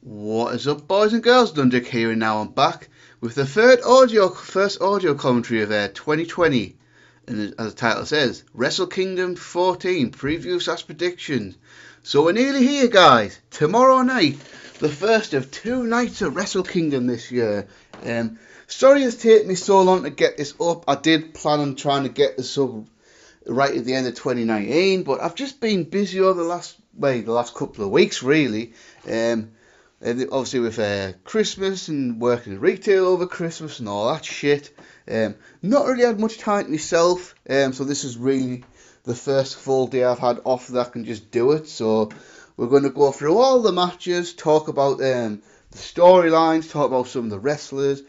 What is up, boys and girls? Dundrick here, and now I'm back with the first audio commentary of 2020. And as the title says, Wrestle Kingdom 14 previews / predictions. So we're nearly here, guys. Tomorrow night, the first of 2 nights of Wrestle Kingdom this year. Sorry it's taken me so long to get this up. I did plan on trying to get this up right at the end of 2019, but I've just been busy over the last couple of weeks, really. And obviously with Christmas and working in retail over Christmas and all that shit, not really had much time to myself, so this is really the first full day I've had off that I can just do it. So we're going to go through all the matches, talk about the storylines, talk about some of the wrestlers,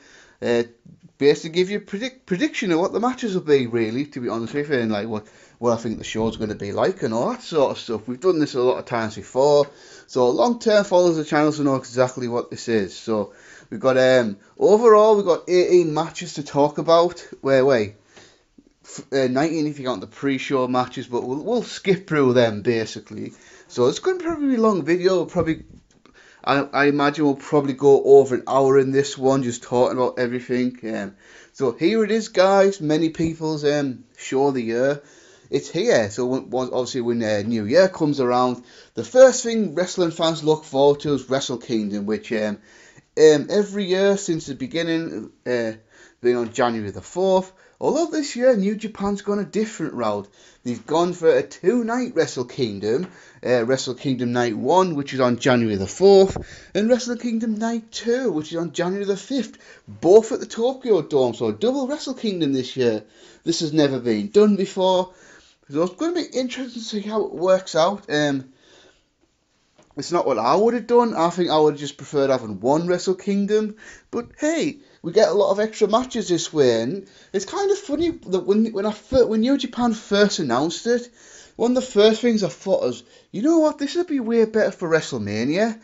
basically give you a prediction of what the matches will be, really, to be honest with you, and like what I think the show's going to be like and all that sort of stuff. We've done this a lot of times before, so long-term followers of the channel will know exactly what this is. So we've got overall we've got 18 matches to talk about. 19 if you count the pre-show matches, but we'll skip through them basically. So it's going to probably be a long video. I imagine we'll probably go over an hour in this one, just talking about everything. So here it is, guys. Many people's show of the year. It's here. So obviously when New Year comes around, the first thing wrestling fans look forward to is Wrestle Kingdom, which every year since the beginning, being on January the 4th. Although this year New Japan's gone a different route. They've gone for a 2-night Wrestle Kingdom. Wrestle Kingdom Night 1, which is on January the 4th, and Wrestle Kingdom Night 2, which is on January the 5th, both at the Tokyo Dome. So double Wrestle Kingdom this year. This has never been done before. So it's going to be interesting to see how it works out. It's not what I would have done. I think I would have just preferred having one Wrestle Kingdom. But hey, we get a lot of extra matches this way. And it's kind of funny that when New Japan first announced it, one of the first things I thought was, you know what, this would be way better for WrestleMania.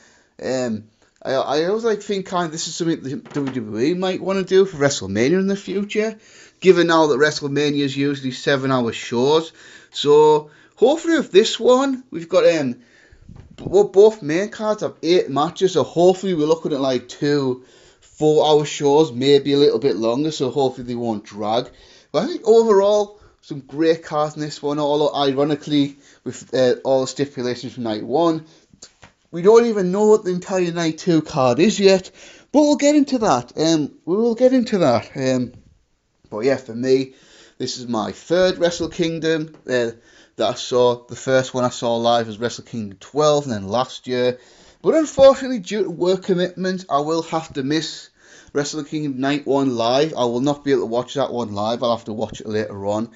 I always think this is something the WWE might want to do for WrestleMania in the future, given now that WrestleMania is usually 7-hour shows. So hopefully with this one, we've got both main cards have 8 matches, so hopefully we're looking at like 2 4-hour shows, maybe a little bit longer, so hopefully they won't drag. But I think overall, some great cards in this one, although ironically, with all the stipulations from night 1, we don't even know what the entire night 2 card is yet, but we'll get into that. We will get into that. But yeah, for me, this is my third Wrestle Kingdom that I saw. The first one I saw live was Wrestle Kingdom 12, and then last year. But unfortunately, due to work commitments, I will have to miss Wrestle Kingdom Night 1 live. I will not be able to watch that one live. I'll have to watch it later on.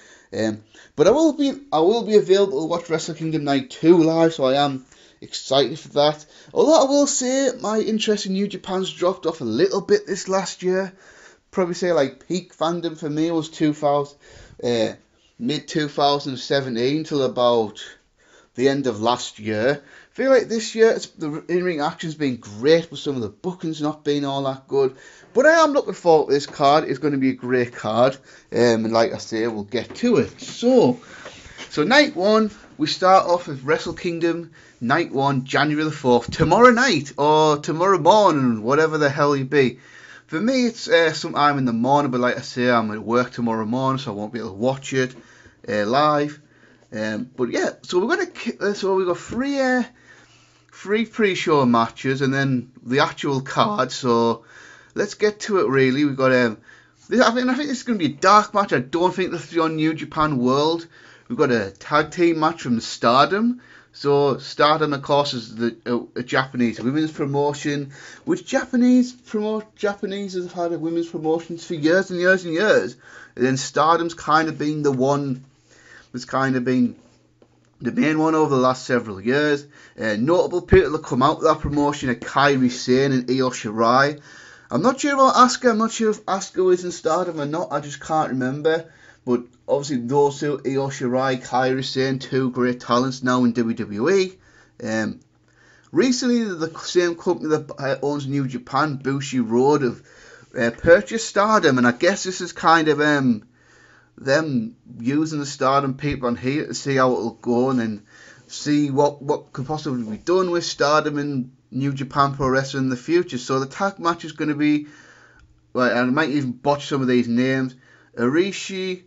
But I will be available to watch Wrestle Kingdom Night 2 live, so I am excited for that. Although I will say my interest in New Japan's dropped off a little bit this last year. Probably say like peak fandom for me was mid 2017 till about the end of last year. I feel like this year the in-ring action's been great, but some of the booking's not been all that good. But I am looking forward to this card. It's going to be a great card, and like I say, we'll get to it. So night 1, we start off with Wrestle Kingdom Night 1, January the 4th, tomorrow night or tomorrow morning, whatever the hell you be. For me, it's sometime in the morning, but like I say, I'm at work tomorrow morning, so I won't be able to watch it live. But yeah, so we're gonna we got 3 pre-show matches and then the actual card. So let's get to it. Really, we've got I think this is gonna be a dark match. I don't think this is on New Japan World. We've got a tag team match from Stardom. So Stardom, of course, is a Japanese women's promotion, which Japanese have had women's promotions for years and years and years. And then Stardom's kind of been the one that's kind of been the main one over the last several years. Notable people that come out of that promotion are Kairi Sane and Io Shirai. I'm not sure about Asuka. I'm not sure if Asuka is in Stardom or not. I just can't remember. But obviously those two, Io Shirai, Kairi Sane, 2 great talents now in WWE. Recently, the same company that owns New Japan, Bushi Road, have purchased Stardom, and I guess this is kind of them using the Stardom people on here to see how it'll go, and then see what could possibly be done with Stardom in New Japan Pro Wrestling in the future. So the tag match is going to be, well, I might even botch some of these names, Arishi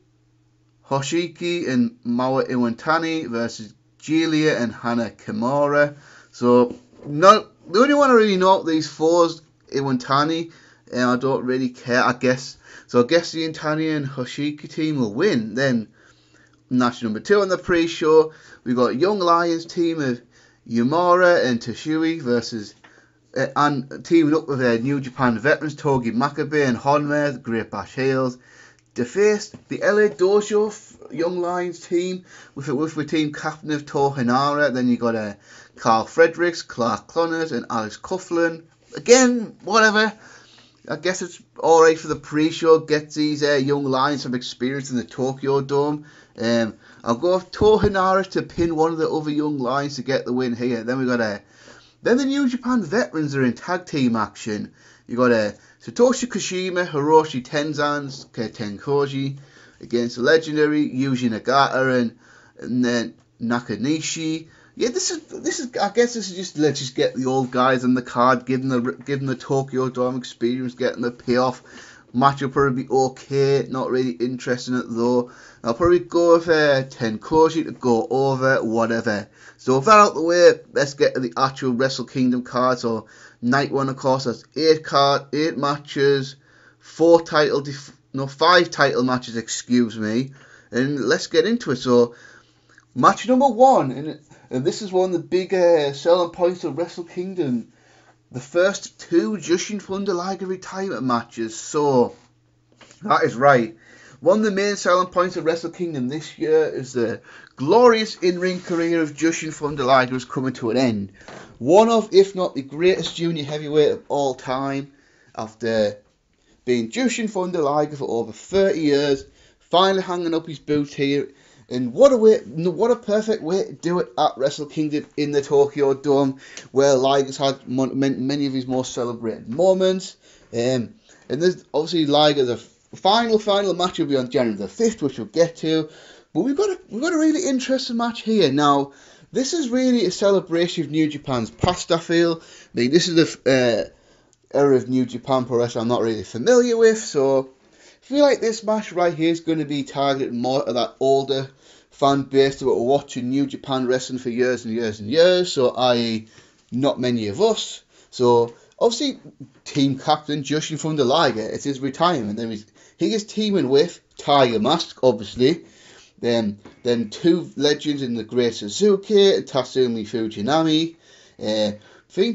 Hoshiki and Mawa Iwatani versus Giulia and Hana Kimura. So the only one I really know of these four is Iwatani, and I don't really care, I guess. So I guess the Iwatani and Hoshiki team will win. Then match number 2 on the pre-show, we got Young Lions team of Yumura and Toshui versus and teaming up with New Japan veterans Togi Makabe and Honma, the Great Bash Heels. To face the LA Dojo Young Lions team with the team captain of Tohinara. Then you got Carl Fredericks, Clark Connors and Alex Coughlin. Again, whatever. I guess it's alright for the pre-show. Get these Young Lions some experience in the Tokyo Dome. I'll go with Tohinara to pin one of the other Young Lions to get the win here. Then we got then the New Japan veterans are in tag team action. You got Satoshi Kashima, Hiroshi Tenzan, Tenkoji against the legendary Yuji Nagata and then Nakanishi. Yeah, this is. I guess this is just, let's just get the old guys on the card, give them the Tokyo Dome experience, getting the payoff. Match will probably be okay, not really interested in it though. I'll probably go with Tenkoji to go over, whatever. So with that out the way, let's get to the actual Wrestle Kingdom card. So night 1, of course, that's 8 matches, 5 title matches, excuse me. And let's get into it. So match number 1, and this is one of the big selling points of Wrestle Kingdom. The first 2 Jushin Thunder Liger retirement matches. So that is right. One of the main selling points of Wrestle Kingdom this year is the glorious in-ring career of Jushin Thunder Liger is coming to an end. One of, if not the greatest junior heavyweight of all time, after being Jushin Thunder Liger for over 30 years, finally hanging up his boots here. And what a perfect way to do it at Wrestle Kingdom in the Tokyo Dome, where Liger's had many of his most celebrated moments. And there's obviously Liger, the final match will be on January the 5th, which we'll get to. But we've got a really interesting match here. Now, this is really a celebration of New Japan's past, I feel. I mean, this is the era of New Japan Pro Wrestling I'm not really familiar with, so I feel like this match right here is going to be targeted more at that older fan base that were watching New Japan wrestling for years and years and years, so i.e. not many of us. So obviously team captain Jushin Thunder Liger, it's his retirement. Then he is teaming with Tiger Mask, obviously. Then 2 legends in the Great Suzuki and Tatsumi Fujinami.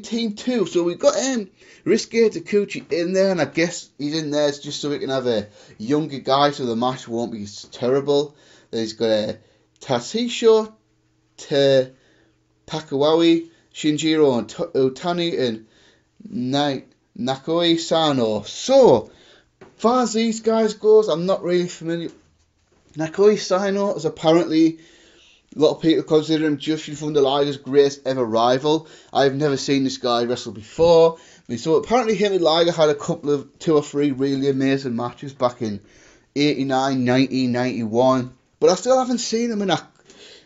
Team 2, so we've got Ryusuke Taguchi in there, and I guess he's in there just so we can have a younger guy so the match won't be terrible. Then he's got Tatsuhiko Takawawi, Shinjiro Otani, and Nakoi Sano. So, as far as these guys goes, I'm not really familiar. Nakoi Sano is apparently, a lot of people consider him Jushin Thunder Liger's greatest ever rival. I've never seen this guy wrestle before. So apparently him and Liger had a couple of 2 or 3 really amazing matches back in 89, 90, 91. But I still haven't seen him, and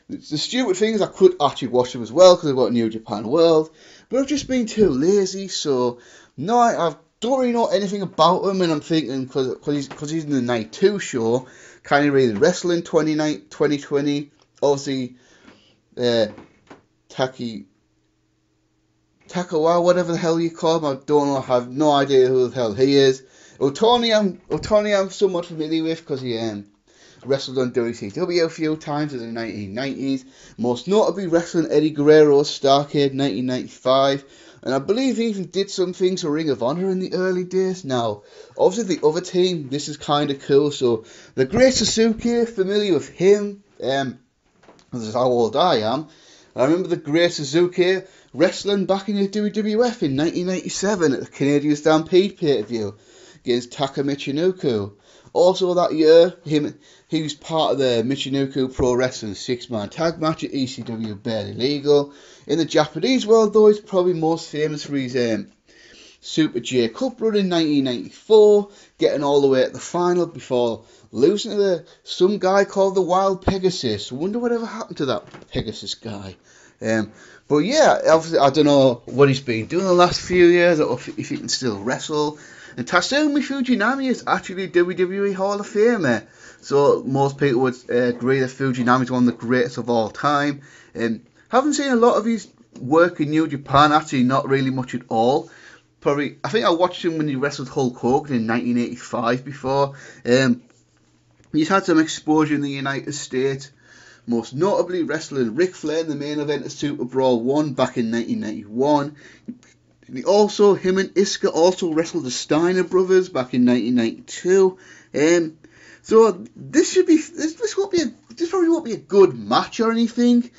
the stupid thing is I could actually watch him as well because I've got New Japan World. But I've just been too lazy, so no, I don't really know anything about him, and I'm thinking because he's in the Night 2 show, can he really wrestle in 2020? Obviously, Takawa, whatever the hell you call him, I don't know, I have no idea who the hell he is. Otani I'm somewhat familiar with because he wrestled on WCW a few times in the 1990s, most notably wrestling Eddie Guerrero's Starrcade 1995, and I believe he even did some things for Ring of Honor in the early days. Now, obviously the other team, this is kind of cool, so the Great Suzuki, familiar with him, this is how old I am. I remember the Great Suzuki wrestling back in the WWF in 1997 at the Canadian Stampede pay-per-view against Taka Michinoku. Also that year, he was part of the Michinoku Pro Wrestling 6-man tag match at ECW Barely Legal. In the Japanese world though, he's probably most famous for his Super J Cup run in 1994, getting all the way at the final before losing to some guy called the Wild Pegasus. I wonder whatever happened to that Pegasus guy. But yeah, obviously I don't know what he's been doing the last few years, or if he can still wrestle. And Tatsumi Fujinami is actually WWE Hall of Famer. So most people would agree that Fujinami is one of the greatest of all time. Haven't seen a lot of his work in New Japan, actually not really much at all. Probably, I think I watched him when he wrestled Hulk Hogan in 1985 before. He's had some exposure in the United States, most notably wrestling Ric Flair in the main event of Super Brawl 1 back in 1991. Him and Iska also wrestled the Steiner brothers back in 1992. So this probably won't be a good match or anything,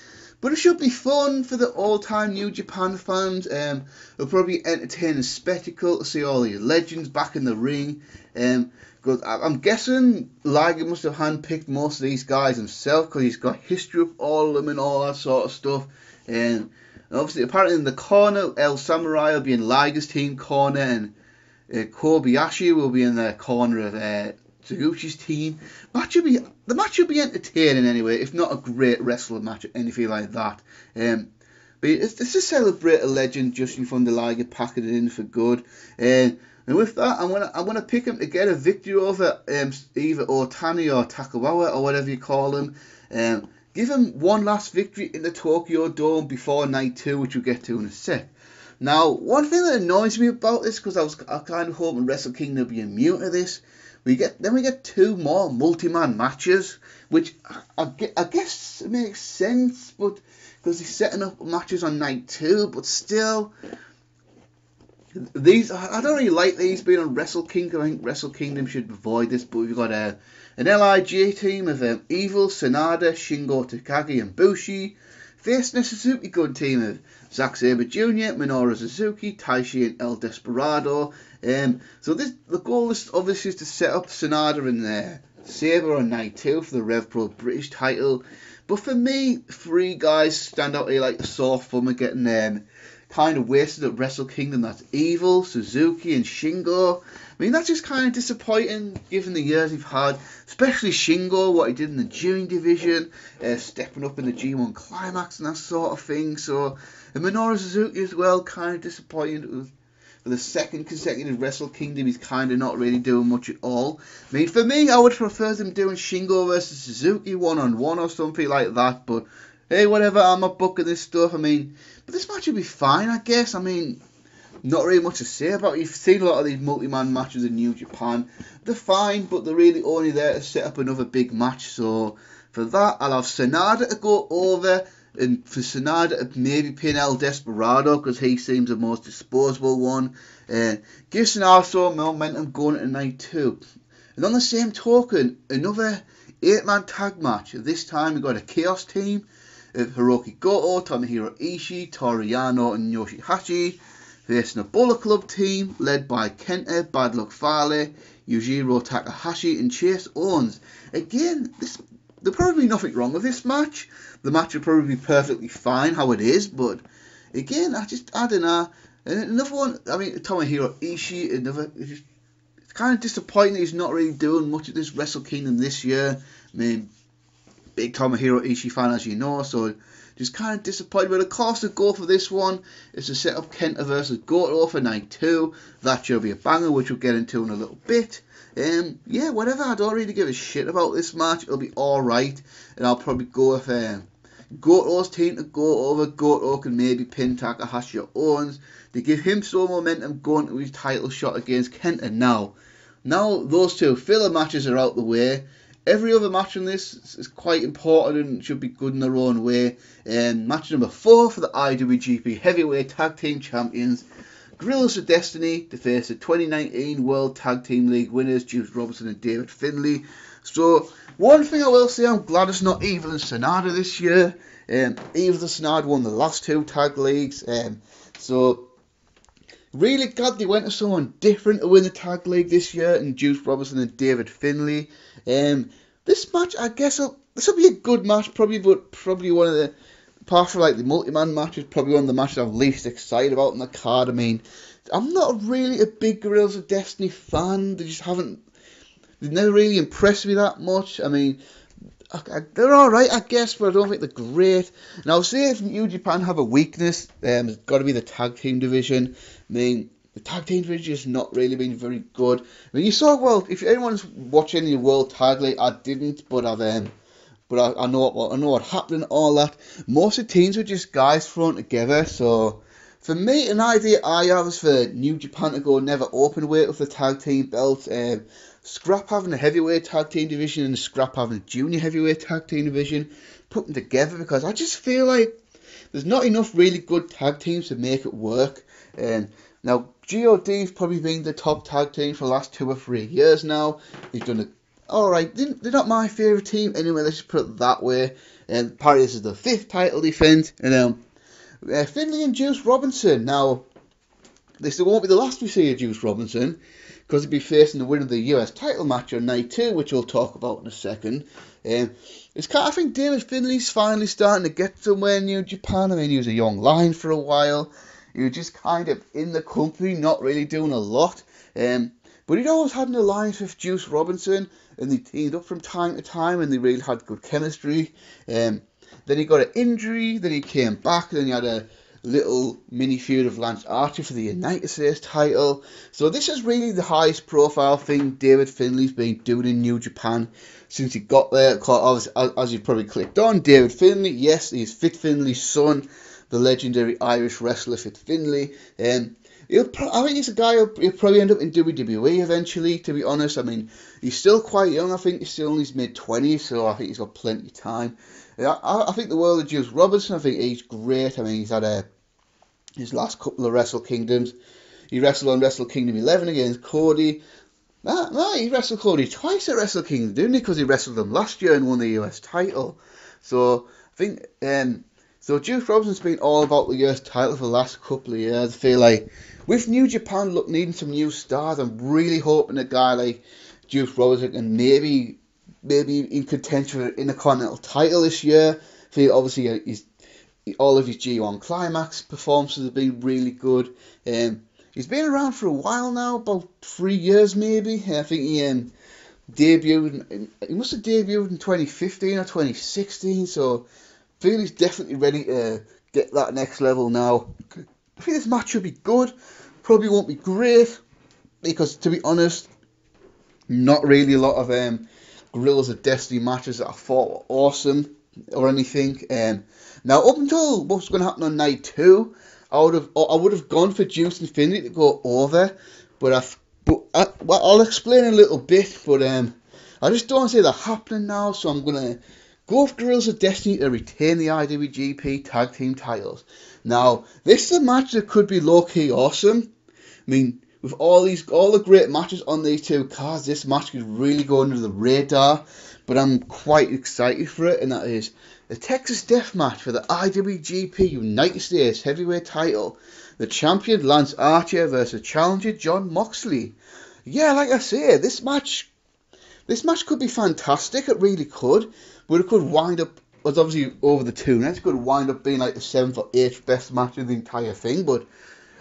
but it should be fun for the all-time New Japan fans. It'll probably be entertaining spectacle to see all these legends back in the ring. Because I'm guessing Liger must have handpicked most of these guys himself, because he's got history of all of them and all that sort of stuff. And obviously, apparently in the corner, El Samurai will be in Liger's team corner, and Kobayashi will be in the corner of Taguchi's team. The match should be entertaining anyway, if not a great wrestling match or anything like that. But it's to celebrate a legend. Justin Thunder Liger packing it in for good. And with that, I'm gonna pick him to get a victory over either Otani or Takawa or whatever you call him. Give him one last victory in the Tokyo Dome before night 2, which we'll get to in a sec. Now, one thing that annoys me about this, because I kind of hoping Wrestle Kingdom will be immune to this, we get 2 more multi-man matches, which I guess it makes sense, but because he's setting up matches on night 2, but still, I don't really like these being on Wrestle Kingdom. I think Wrestle Kingdom should avoid this, but we've got an LIJ team of Evil, Sanada, Shingo Takagi and Bushi, facing a Suzuki Gun team of Zack Sabre Jr., Minoru Suzuki, Taishi and El Desperado. So the goal is obviously to set up Sanada and Sabre on night 2 for the Rev Pro British title. But for me, 3 guys stand out here like the sore thumb of getting kind of wasted at Wrestle Kingdom. That's Evil, Suzuki and Shingo. I mean, that's just kind of disappointing given the years we've had, especially Shingo, what he did in the Junior division, stepping up in the G1 Climax and that sort of thing. So, and Minoru Suzuki as well, kind of disappointing. For the second consecutive Wrestle Kingdom, he's kind of not really doing much at all. I mean, for me, I would prefer them doing Shingo versus Suzuki one-on-one or something like that, but hey, whatever, I'm not booking this stuff. I mean, but this match will be fine, I guess. I mean, not really much to say about it. You've seen a lot of these multi-man matches in New Japan. They're fine, but they're really only there to set up another big match. So for that, I'll have Sanada to go over, and for Sanada to maybe pin El Desperado, because he seems the most disposable one. Give Sanada some momentum going into night 2. And on the same token, another 8-man tag match. This time we've got a Chaos team of Hiroki Goto, Tomohiro Ishii, Toru Yano and Yoshihashi, facing a Bullet Club team led by Kenta, Bad Luck Fale, Yujiro Takahashi and Chase Owens. Again, there'll probably be nothing wrong with this match. The match will probably be perfectly fine how it is, but again, I don't know. And another one, I mean, Tomohiro Ishii, it's kind of disappointing he's not really doing much at this Wrestle Kingdom this year. I mean, big Tomohiro Ishii fan, as you know, so just kind of disappointed. But of course, the goal for this one is to set up Kenta versus Goto for night 2. That should be a banger, which we'll get into in a little bit. Yeah, whatever. I don't really give a shit about this match. It'll be alright, and I'll probably go with Goto's team to go over. Goto can maybe pin Takahashi or Owens to give him some momentum going to his title shot against Kenta. Now those 2 filler matches are out the way. Every other match in this is quite important and should be good in their own way. Match number 4 for the IWGP Heavyweight Tag Team Champions, Guerrillas of Destiny, to face the 2019 World Tag Team League winners, Juice Robinson and David Finlay. So, one thing I will say, I'm glad it's not Evil and Sanada this year. Evil and Sanada won the last 2 tag leagues. So, really glad they went to someone different to win the tag league this year, and Juice Robinson and David Finlay. This match, I guess, this will be a good match, probably one of the, apart from like the multi-man matches, probably one of the matches I'm least excited about in the card. I mean, I'm not really a big Guerrillas of Destiny fan. They've never really impressed me that much. I mean, They're alright, I guess, but I don't think they're great. Now, say if New Japan have a weakness, it's got to be the tag team division. I mean, the tag team division has not really been very good. I mean, you saw, well, if anyone's watching the World Tag League, I didn't, but I know what happened and all that. Most of the teams were just guys thrown together, so for me, an idea I have is for New Japan to go never open weight with the tag team belt. Scrap having a heavyweight tag team division and scrap having a junior heavyweight tag team division. Put them together because I just feel like there's not enough really good tag teams to make it work. Now, GOD's probably been the top tag team for the last 2 or 3 years now. They've done it alright. They're not my favourite team anyway, let's just put it that way. And apparently this is the 5th title defense. And Finlay and Juice Robinson. Now, this won't be the last we see of Juice Robinson, because he'll be facing the winner of the US title match on night 2, which we'll talk about in a second. I think David Finlay's finally starting to get somewhere in New Japan. I mean, he was a young lion for a while. He was just kind of in the company, not really doing a lot. But he'd always had an alliance with Juice Robinson, and they teamed up from time to time, and they really had good chemistry. Then he got an injury, then he came back, then he had a little mini feud of Lance Archer for the United States title. So this is really the highest profile thing David Finlay's been doing in New Japan since he got there. As you probably clicked on, David Finlay, yes, he's Fit Finlay's son, the legendary Irish wrestler Fit Finlay. I think he's a guy he'll probably end up in WWE eventually, to be honest. I mean, he's still quite young. I think he's still in his mid-20s, so I think he's got plenty of time. I think the world of Juice Robinson, I think he's great. I mean, he's had his last couple of Wrestle Kingdoms. He wrestled on Wrestle Kingdom 11 against Cody. He wrestled Cody twice at Wrestle Kingdom, didn't he? Because he wrestled him last year and won the US title. So, I think... So Juice Robinson's been all about the US title for the last couple of years. I feel like with New Japan needing some new stars, I'm really hoping a guy like Juice Robinson can maybe in contention for an Intercontinental title this year. I feel obviously all of his G1 Climax performances have been really good. He's been around for a while now, about 3 years maybe. I think he debuted. He must have debuted in 2015 or 2016. So I feel he's definitely ready to get that next level now. I think this match should be good. Probably won't be great because, to be honest, not really a lot of Gorillas of Destiny matches that I thought were awesome or anything. Now, up until what's going to happen on night 2, I would have gone for Juice and Finlay to go over, but I'll explain a little bit. But I just don't see that happening now, so I'm gonna go with Gorillas of Destiny to retain the IWGP Tag Team titles. Now, this is a match that could be low-key awesome. I mean, with all the great matches on these 2 cards, this match could really go under the radar. But I'm quite excited for it, and that is the Texas Death Match for the IWGP United States Heavyweight title. The champion Lance Archer versus challenger Jon Moxley. Yeah, like I say, this match could be fantastic. It really could, but it could wind up, it's obviously over the 2 nights, it could wind up being like the 7th or 8th best match of the entire thing. But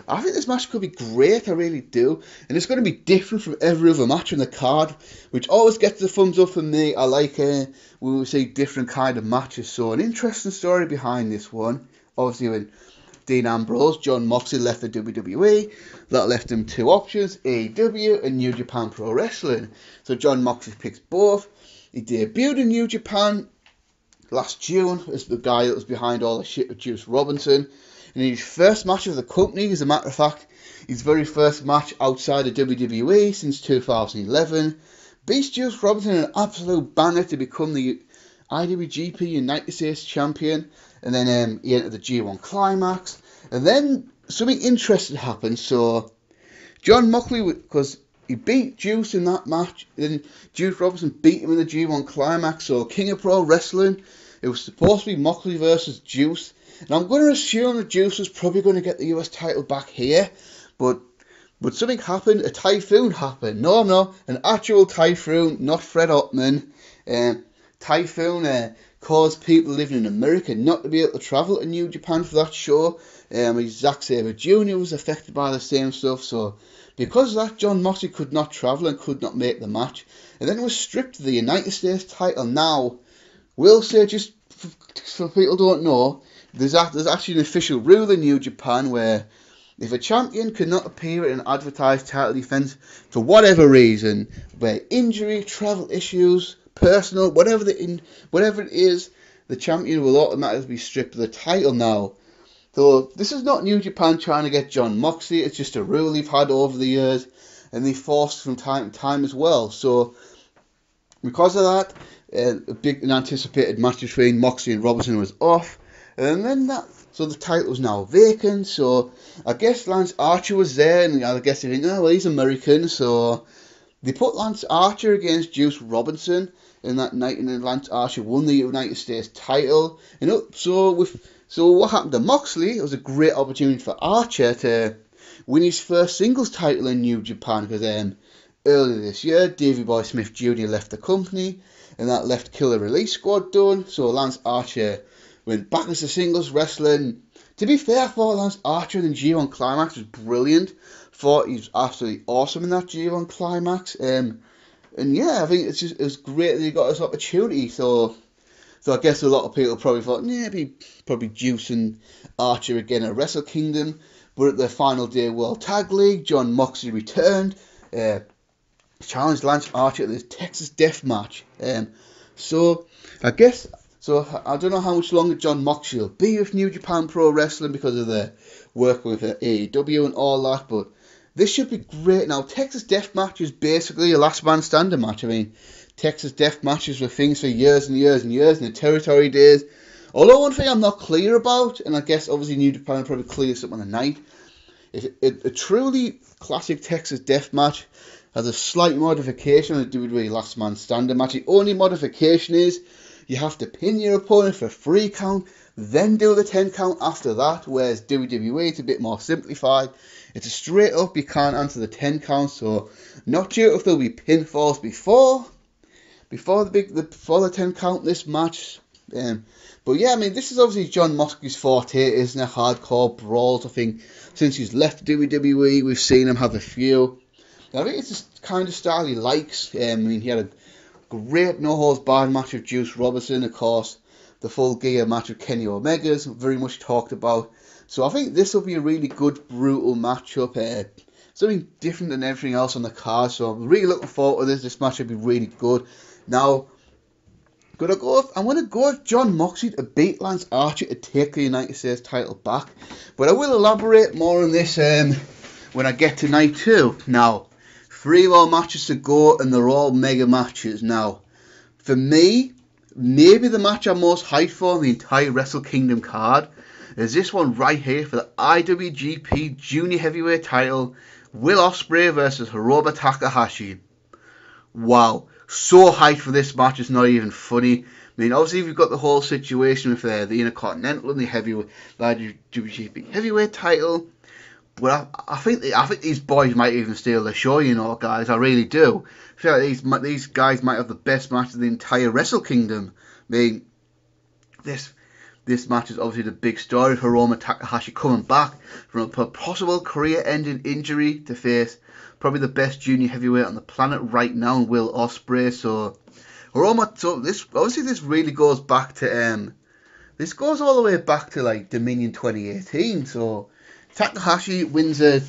I think this match could be great, I really do. And it's going to be different from every other match on the card, which always gets the thumbs up from me. I like when we see different kind of matches. So an interesting story behind this one. Obviously when Dean Ambrose, Jon Moxley left the WWE, that left him 2 options, AEW and New Japan Pro Wrestling. So Jon Moxley picks both. He debuted in New Japan last June as the guy that was behind all the shit with Juice Robinson. And in his first match of the company, as a matter of fact, his very first match outside of WWE since 2011, beats Juice Robinson in an absolute banger to become the IWGP United States Champion. And then he entered the G1 Climax. And then something interesting happened. So Jon Moxley, because he beat Juice in that match, then Juice Robinson beat him in the G1 Climax. So King of Pro Wrestling, it was supposed to be Moxley versus Juice. And I'm going to assume that Juice was probably going to get the US title back here, but something happened. A typhoon happened. No, an actual typhoon, not Fred Ottman. Typhoon caused people living in America not to be able to travel to New Japan for that show. Zack Sabre Jr. was affected by the same stuff, so because of that, Jon Moxley could not travel and could not make the match. And then it was stripped of the United States title. Now, Will say, just for people who don't know, there's actually an official rule in New Japan where if a champion cannot appear in an advertised title defense for whatever reason, where injury, travel issues, personal, whatever it is, the champion will automatically be stripped of the title now. So this is not New Japan trying to get John Moxley. It's just a rule they've had over the years, and they forced from time to time as well. So because of that, a big and anticipated match between Moxley and Robinson was off, and then so the title was now vacant. So I guess Lance Archer was there, and I guess they think, oh well, he's American, so they put Lance Archer against Juice Robinson in that night, and then Lance Archer won the United States title. So what happened to Moxley? It was a great opportunity for Archer to win his first singles title in New Japan, because earlier this year, Davey Boy Smith Jr. left the company, and that left Killer Release Squad done. So Lance Archer went back as a singles wrestler. To be fair, I thought Lance Archer in the G1 Climax was brilliant. Thought he was absolutely awesome in that G1 Climax. And yeah, I think it was great that he got this opportunity. So I guess a lot of people probably thought, yeah, probably Juice and Archer again at Wrestle Kingdom. But at the final day World Tag League, John Moxley returned, challenged Lance Archer at the Texas Death Match. So I don't know how much longer John Moxley will be with New Japan Pro Wrestling because of the work with AEW and all that, but this should be great. Now, Texas Death Match is basically a last man standing match. I mean, Texas Death Matches were things for years and years and years in the territory days. Although one thing I'm not clear about, and I guess obviously New Japan will probably clear this up on the night, is a truly classic Texas Death Match has a slight modification on the WWE Last Man Standing match. The only modification is you have to pin your opponent for a 3 count, then do the 10 count after that, whereas WWE it's a bit more simplified. It's a straight up, you can't answer the 10 count, so not sure if there'll be pinfalls before the 10 count in this match. But yeah, I mean, this is obviously John Moxley's forte, isn't it? Hardcore brawls. I think since he's left WWE, we've seen him have a few. I think it's the kind of style he likes. I mean, he had a great no-holds-barred match with Juice Robinson, of course. The Full Gear match with Kenny Omega's very much talked about. So I think this will be a really good, brutal matchup. Something different than everything else on the card. So I'm really looking forward to this. This match will be really good. Now, I'm going to go with John Moxley to beat Lance Archer to take the United States title back. But I will elaborate more on this when I get to night 2. Now, 3 more matches to go, and they're all mega matches. Now, for me, maybe the match I'm most hyped for in the entire Wrestle Kingdom card is this one right here for the IWGP Junior Heavyweight title, Will Ospreay versus Hiromu Takahashi. Wow, so hyped for this match, it's not even funny. I mean, obviously we've got the whole situation with the Intercontinental and the IWGP Heavyweight title. But I think these boys might even steal the show, you know, guys. I really do. I feel like these guys might have the best match of the entire Wrestle Kingdom. I mean, this match is obviously the big story. Hiromu Takahashi coming back from a possible career-ending injury to face probably the best junior heavyweight on the planet right now, Will Ospreay. So Hiromu, this really goes back to this goes all the way back to like Dominion 2018. So Takahashi wins a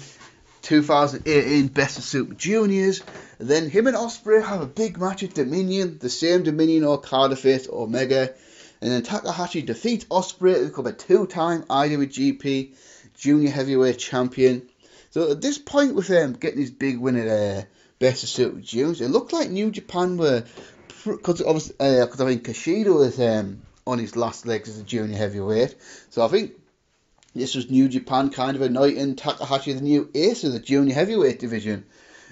2018 Best of Super Juniors. Then him and Ospreay have a big match at Dominion, the same Dominion Okada face Omega. And then Takahashi defeats Ospreay to become a 2-time IWGP Junior Heavyweight Champion. So at this point with getting his big win at Best of Super Juniors, it looked like New Japan were, because I think Kushida was on his last legs as a Junior Heavyweight. So I think this was New Japan kind of anointing Takahashi the new ace of the Junior Heavyweight division.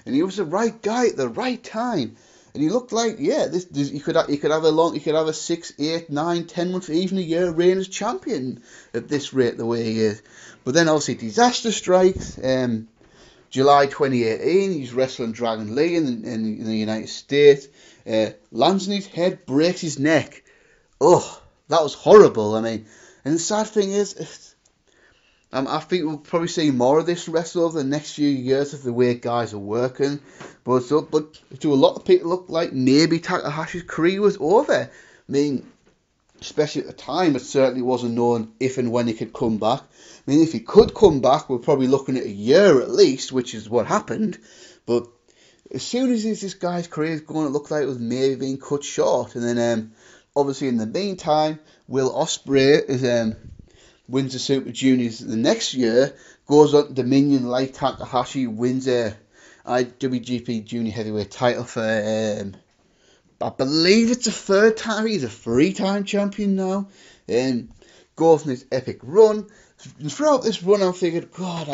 And he was the right guy at the right time. And he looked like, yeah, he could have a 6, 8, 9, 10 month, even a year reign as champion at this rate the way he is. But then obviously disaster strikes. July 2018, he's wrestling Dragon Lee in the United States. Lands on his head, breaks his neck. Oh, that was horrible. I mean, and the sad thing is, I think we'll probably see more of this wrestle over the next few years of the way guys are working. But to a lot of people, look like maybe Takahashi's career was over. I mean, especially at the time, it certainly wasn't known if and when he could come back. I mean, if he could come back, we're probably looking at a year at least, which is what happened. But as soon as this guy's career is going to look like it was maybe being cut short, and then obviously in the meantime, Will Ospreay wins the Super Juniors the next year, goes on to Dominion like Takahashi, wins a IWGP Junior Heavyweight title for I believe it's the third time. He's a 3-time champion now. Goes on this epic run. And throughout this run, I figured, God,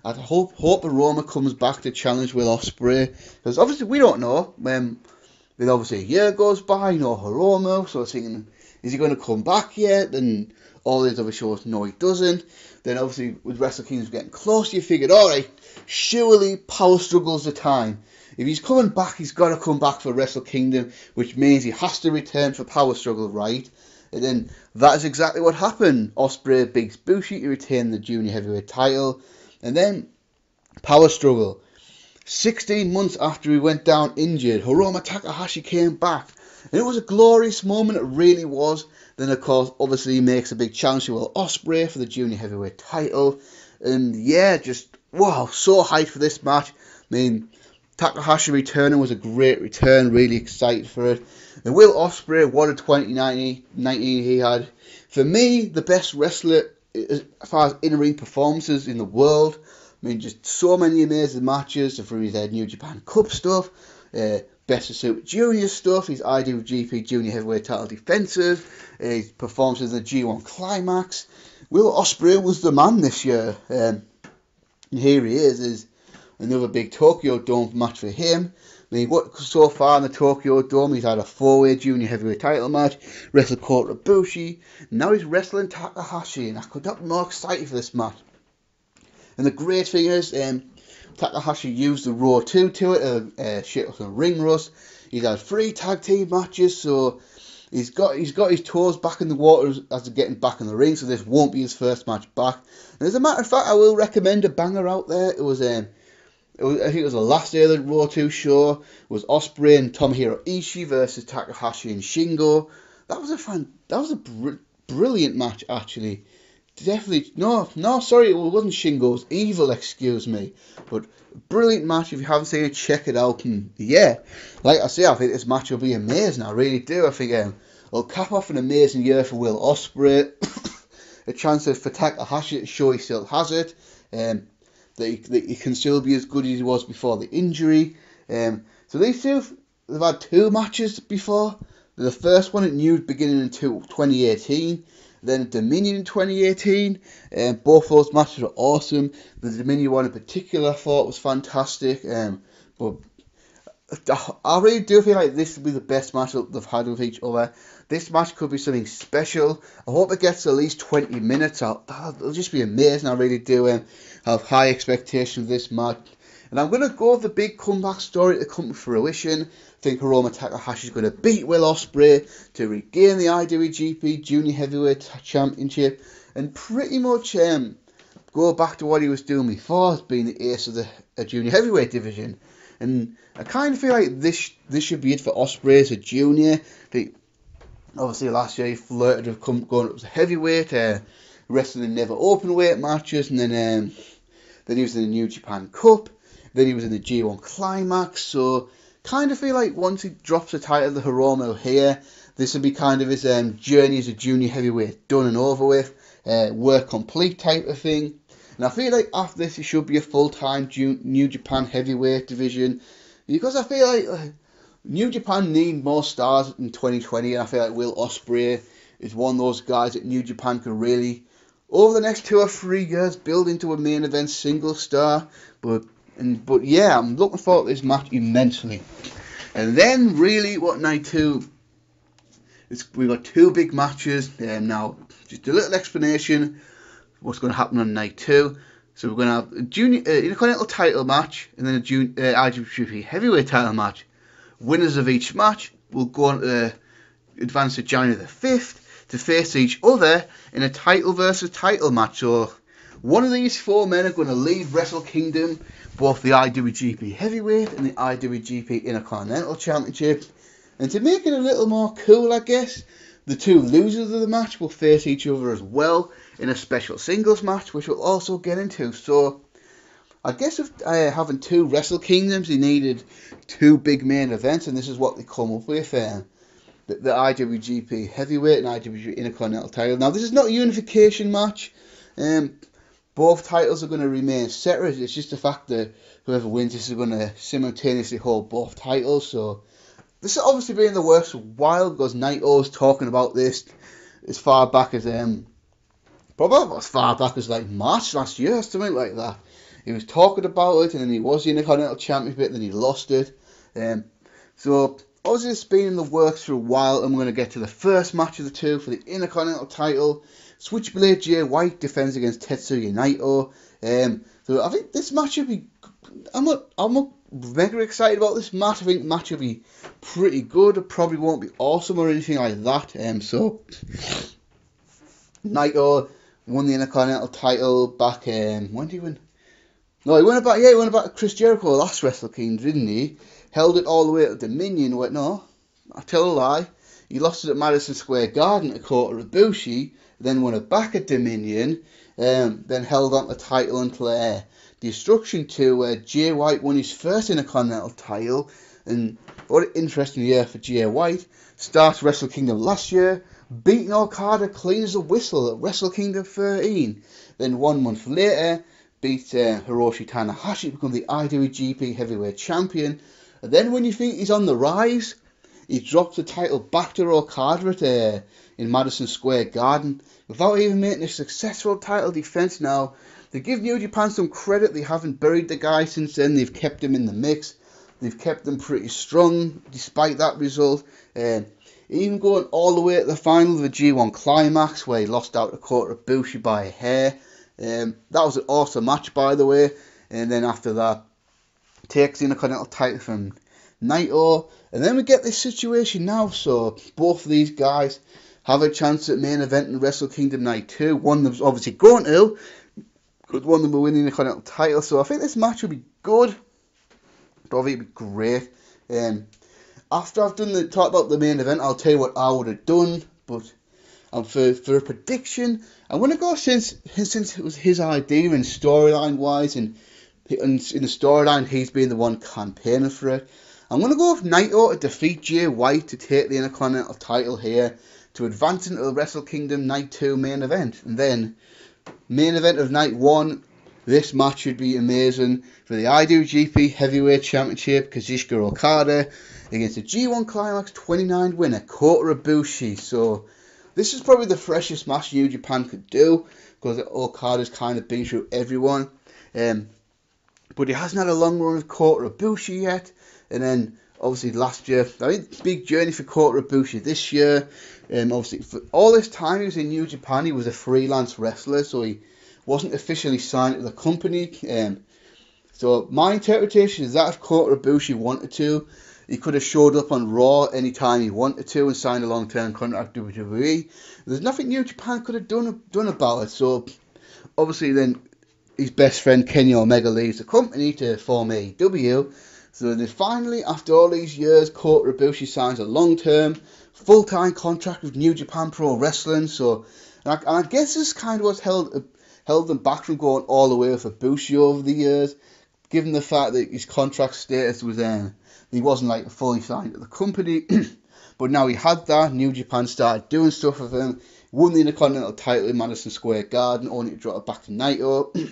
I hope Roma comes back to challenge Will Ospreay, because obviously we don't know. Then obviously a year goes by, no Hiromu, so I was thinking, is he going to come back yet? And all these other shows, no, he doesn't. Then obviously with Wrestle Kingdom getting close, you figured, all right, surely Power Struggle's the time. If he's coming back, he's got to come back for Wrestle Kingdom, which means he has to return for Power Struggle, right? And then that is exactly what happened. Ospreay beats Bushi to retain the Junior Heavyweight title. And then Power Struggle. 16 months after he went down injured, Hiromu Takahashi came back. And it was a glorious moment, it really was. Then, of course, obviously he makes a big challenge to Will Ospreay for the Junior Heavyweight title. And yeah, just, wow, so hyped for this match. I mean, Takahashi returning was a great return, really excited for it. And Will Ospreay, what a 2019 he had. For me, the best wrestler as far as in-ring performances in the world. I mean, just so many amazing matches through his New Japan Cup stuff, Best of Super Junior stuff, his IWGP Junior Heavyweight title defensive, his performances in the G1 Climax. Will Ospreay was the man this year. And here he is another big Tokyo Dome match for him. I mean, so far in the Tokyo Dome, he's had a 4-way Junior Heavyweight title match, wrestled Kota Ibushi, now he's wrestling Takahashi, and I could not be more excited for this match. And the great thing is, Takahashi used the Raw 2 to it, shit up some ring rust. He's had 3 tag team matches, so he's got his toes back in the water as they're getting back in the ring, so this won't be his first match back. And as a matter of fact, I will recommend a banger out there. I think it was the last day of the Raw 2 show. It was Ospreay and Tomohiro Ishii versus Takahashi and Shingo. That was a brilliant match, actually. Definitely, sorry, it wasn't Shingo, it was Evil, excuse me. But brilliant match. If you haven't seen it, check it out. And yeah, like I say, I think this match will be amazing. I really do. I think it'll cap off an amazing year for Will Ospreay. A chance for Takahashi to show he still has it. That he can still be as good as he was before the injury. So these two, they've had 2 matches before. The first one beginning in 2018, then Dominion in 2018. Both those matches were awesome. The Dominion one in particular I thought was fantastic. But I really do feel like this will be the best match they've had with each other. This match could be something special. I hope it gets at least 20 minutes. It'll just be amazing. I really do have high expectations of this match. And I'm going to go with the big comeback story to come to fruition. I think Hiromu Takahashi is going to beat Will Ospreay to regain the IWGP Junior Heavyweight Championship and pretty much go back to what he was doing before, as being the ace of the Junior Heavyweight division. And I kind of feel like this should be it for Ospreay as a junior. Obviously last year he flirted with going up as a heavyweight, wrestling in never open weight matches, and then he was in the New Japan Cup, then he was in the G1 Climax. So kind of feel like once he drops the title of the Hiromu here, this will be kind of his journey as a junior heavyweight done and over with, work complete type of thing. And I feel like after this it should be a full-time New Japan heavyweight division, because I feel like New Japan need more stars in 2020, and I feel like Will Ospreay is one of those guys that New Japan can really, over the next 2 or 3 years, build into a main event single star. But yeah, I'm looking forward to this match immensely. And then really, what night 2? We've got 2 big matches. Now, just a little explanation what's going to happen on night 2. So we're going to have a junior Intercontinental title match, and then a IWGP Heavyweight title match. Winners of each match will go on to advance to January the 5th to face each other in a title versus title match. So one of these 4 men are going to leave Wrestle Kingdom, both the IWGP Heavyweight and the IWGP Intercontinental Championship. And to make it a little more cool, I guess, The two losers of the match will face each other as well in a special singles match, which we'll also get into. So I guess if having two Wrestle Kingdoms, they needed two big main events, and this is what they come up with. The IWGP Heavyweight and IWGP Intercontinental title. Now, this is not a unification match. Both titles are going to remain separate. It's just the fact that whoever wins this is going to simultaneously hold both titles. So this has obviously been in the works for a while, because Naito was talking about this as far back as probably as far back as like March last year, something like that. He was talking about it, and then he was the Intercontinental Champion, but then he lost it. So obviously it's been in the works for a while, and we're going to get to the first match of the two for the Intercontinental title. Switchblade Jay White defends against Tetsuya Naito. So I think this match will be. I'm not mega excited about this match. I think the match will be pretty good. It probably won't be awesome or anything like that. So Naito won the Intercontinental title back. When did he win? No, he won about to Chris Jericho last Wrestle Kingdom, didn't he? Held it all the way to Dominion. Wait, no, I tell a lie. He lost it at Madison Square Garden to Kota Ibushi, then won it back at Dominion, then held on the title until Destruction 2, where Jay White won his first Intercontinental title. And what an interesting year for Jay White. Starts Wrestle Kingdom last year, beating Okada clean as a whistle at Wrestle Kingdom 13. Then 1 month later, beat Hiroshi Tanahashi to become the IWGP Heavyweight Champion. And then when you think he's on the rise, he drops the title back to Okada in Madison Square Garden without even making a successful title defense. Now, to give New Japan some credit, they haven't buried the guy since then. They've kept him in the mix. They've kept him pretty strong despite that result. Even going all the way to the final of the G1 Climax, where he lost out to Kota Ibushi by a hair. That was an awesome match, by the way. And then after that, takes the Intercontinental title from Naito. And then we get this situation now. So both of these guys have a chance at main event in Wrestle Kingdom Night 2. One of them's obviously going to, but one of them will win the Intercontinental title. So I think this match will be good. Probably be great. After I've talked about the main event, I'll tell you what I would have done. But for a prediction, I'm going to go since it was his idea and storyline wise, and in the storyline he's been the one campaigning for it. I'm going to go with Naito to defeat Jay White to take the Intercontinental title here to advance into the Wrestle Kingdom Night 2 main event. And then main event of Night 1, this match should be amazing for the IWGP Heavyweight Championship, Kazuchika Okada against the G1 Climax 29 winner Kota Ibushi. So this is probably the freshest match New Japan could do, because Okada's kind of been through everyone. But he hasn't had a long run with Kota Ibushi yet. And then obviously last year, I think big journey for Kota Ibushi this year. Obviously for all this time he was in New Japan, he was a freelance wrestler, so he wasn't officially signed to the company. So my interpretation is that if Kota Ibushi wanted to, he could have showed up on Raw anytime he wanted to and signed a long-term contract with WWE. There's nothing New Japan could have done about it. So obviously then his best friend Kenny Omega leaves the company to form AEW. So then finally, after all these years, Kota Ibushi signs a long-term, full-time contract with New Japan Pro Wrestling. So, and I guess this kind of what's held them back from going all the way with Ibushi over the years, given the fact that his contract status was he wasn't like fully signed to the company. But now he had that. New Japan started doing stuff with him. Won the Intercontinental title in Madison Square Garden, only to drop it back to Naito.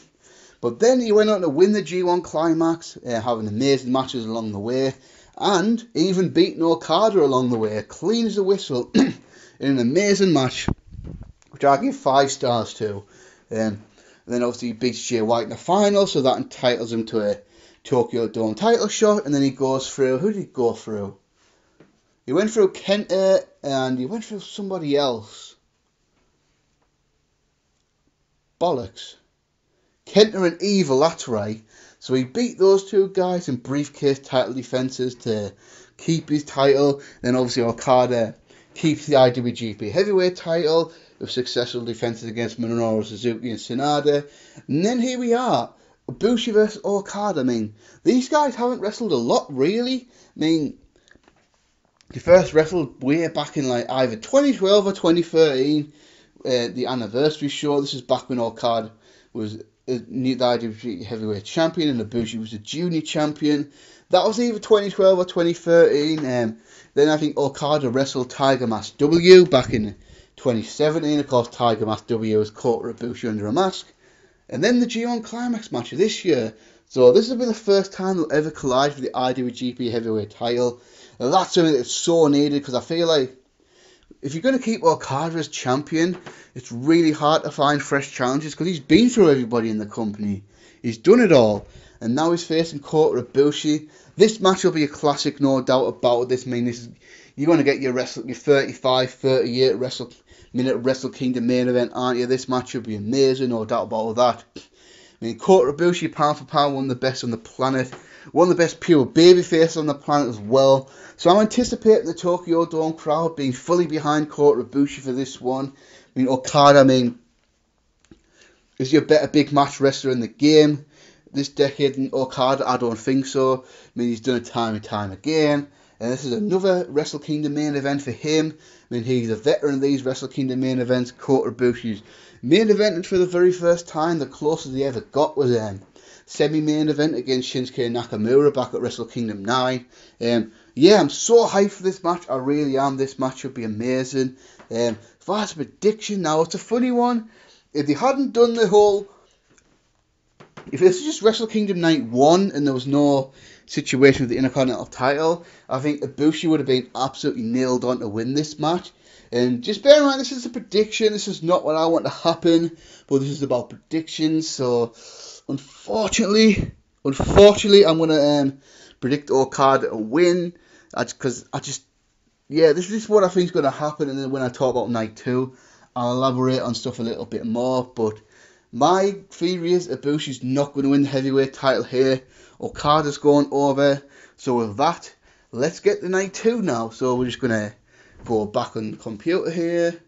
But then he went on to win the G1 Climax, having amazing matches along the way, and even beating Okada along the way, clean as a whistle, in an amazing match, which I give 5 stars to. And then obviously he beats Jay White in the final, so that entitles him to a Tokyo Dome title shot. And then he goes through, who did he go through? He went through Kenta, and he went through somebody else. Bollocks. Kenta and Evil, that's right. So he beat those two guys in briefcase title defenses to keep his title. Then obviously Okada keeps the IWGP Heavyweight title with successful defenses against Minoru Suzuki and Sanada. And then here we are, Ibushi vs Okada. I mean, these guys haven't wrestled a lot, really. I mean, He first wrestled way back in like either 2012 or 2013, the anniversary show. This is back when Okada was the IWGP Heavyweight Champion and Ibushi was the Junior Champion. That was either 2012 or 2013. Then I think Okada wrestled Tiger Mask W back in 2017. Of course, Tiger Mask W was caught Ibushi under a mask. And then the G1 Climax match of this year. So this will be the first time they'll ever collide for the IWGP Heavyweight title. And that's something that's so needed, because I feel like if you're going to keep Okada as champion, it's really hard to find fresh challenges, because he's been through everybody in the company. He's done it all. And now he's facing Kota Ibushi. This match will be a classic, no doubt about it. You're going to get your 35, 38 minute Wrestle Kingdom main event, aren't you? This match will be amazing, no doubt about that. I mean, Kota Ibushi, pound for pound, one of the best on the planet. One of the best pure babyface on the planet as well. So I'm anticipating the Tokyo Dome crowd being fully behind Kota Ibushi for this one. I mean, Okada, is your better big match wrestler in the game this decade than Okada? I don't think so. I mean, he's done it time and time again. And this is another Wrestle Kingdom main event for him. I mean, he's a veteran of these Wrestle Kingdom main events. Kota Ibushi's main evented for the very first time. The closest he ever got was semi-main event against Shinsuke Nakamura back at Wrestle Kingdom 9. Yeah, I'm so hyped for this match. I really am. This match should be amazing. Far as a prediction now, it's a funny one. If they hadn't done the whole... If this was just Wrestle Kingdom Night 1 and there was no situation with the Intercontinental title, I think Ibushi would have been absolutely nailed on to win this match. And just bear in mind, this is a prediction. This is not what I want to happen, but this is about predictions. So, unfortunately, I'm going to predict Okada to win. Because this is what I think is going to happen. And then when I talk about Night 2, I'll elaborate on stuff a little bit more. But my theory is Ibushi's not going to win the heavyweight title here. Okada's going over. So with that, let's get to Night 2 now. So we're just going to go back on the computer here.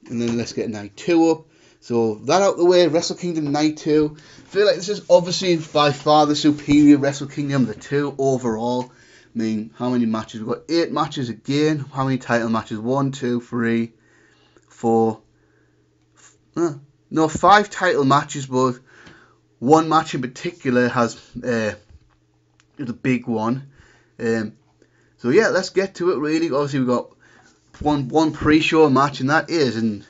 And then let's get Night 2 up. So that out the way, Wrestle Kingdom Night 2. I feel like this is obviously by far the superior Wrestle Kingdom, the 2 overall. I mean, how many matches? We've got 8 matches again. How many title matches? 1, 2, 3, 4... 5 title matches, but one match in particular has the big one. So yeah, let's get to it. Really, obviously we've got one pre-show match, and that is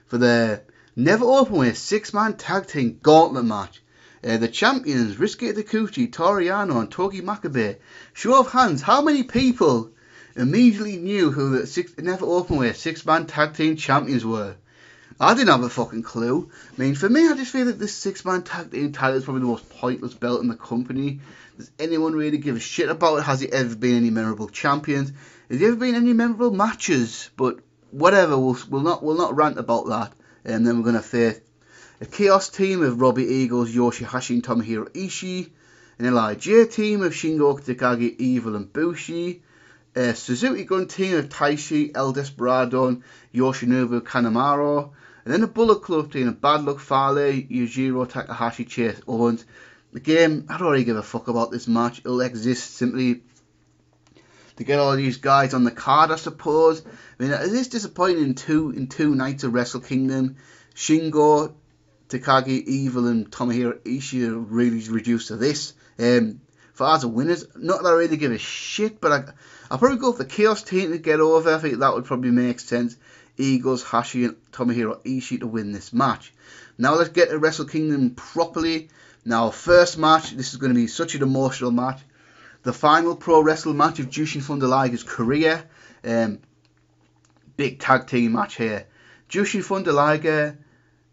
for the Never Openweight 6-man tag team gauntlet match. The champions Ryusuke Taguchi, Toru Yano, and Togi Makabe. Show of hands, how many people immediately knew who the Never Openweight 6-man tag team champions were? I didn't have a fucking clue. I mean, for me, I just feel that this 6-man tag team title is probably the most pointless belt in the company. Does anyone really give a shit about it? Has there ever been any memorable champions? Has there ever been any memorable matches? But whatever, we'll not rant about that. And then we're going to face a Chaos team of Robbie Eagles, Yoshihashi, and Tomohiro Ishii. An LIJ team of Shingo Takagi, Evil, and Bushi. A Suzuki Gun team of Taishi, El Desperado, and Yoshinobu Kanemaru. And then a Bullet Club team of Bad Luck Fale, Yujiro Takahashi, Chase Owens. Again, I don't really give a fuck about this match. It'll exist simply to get all these guys on the card, I suppose. I mean, it is disappointing in two nights of Wrestle Kingdom. Shingo, Takagi, Evil, and Tomohiro Ishii are really reduced to this. For as a winners, not that I really give a shit, but I'll probably go for the Chaos team to get over. I think that would probably make sense. Eagles, Hashi, and Tomohiro Ishii to win this match. Now let's get to Wrestle Kingdom properly. Now, first match, this is going to be such an emotional match. The final pro wrestling match of Jushin Thunder Liger's career. Big tag team match here. Jushin Thunder Liger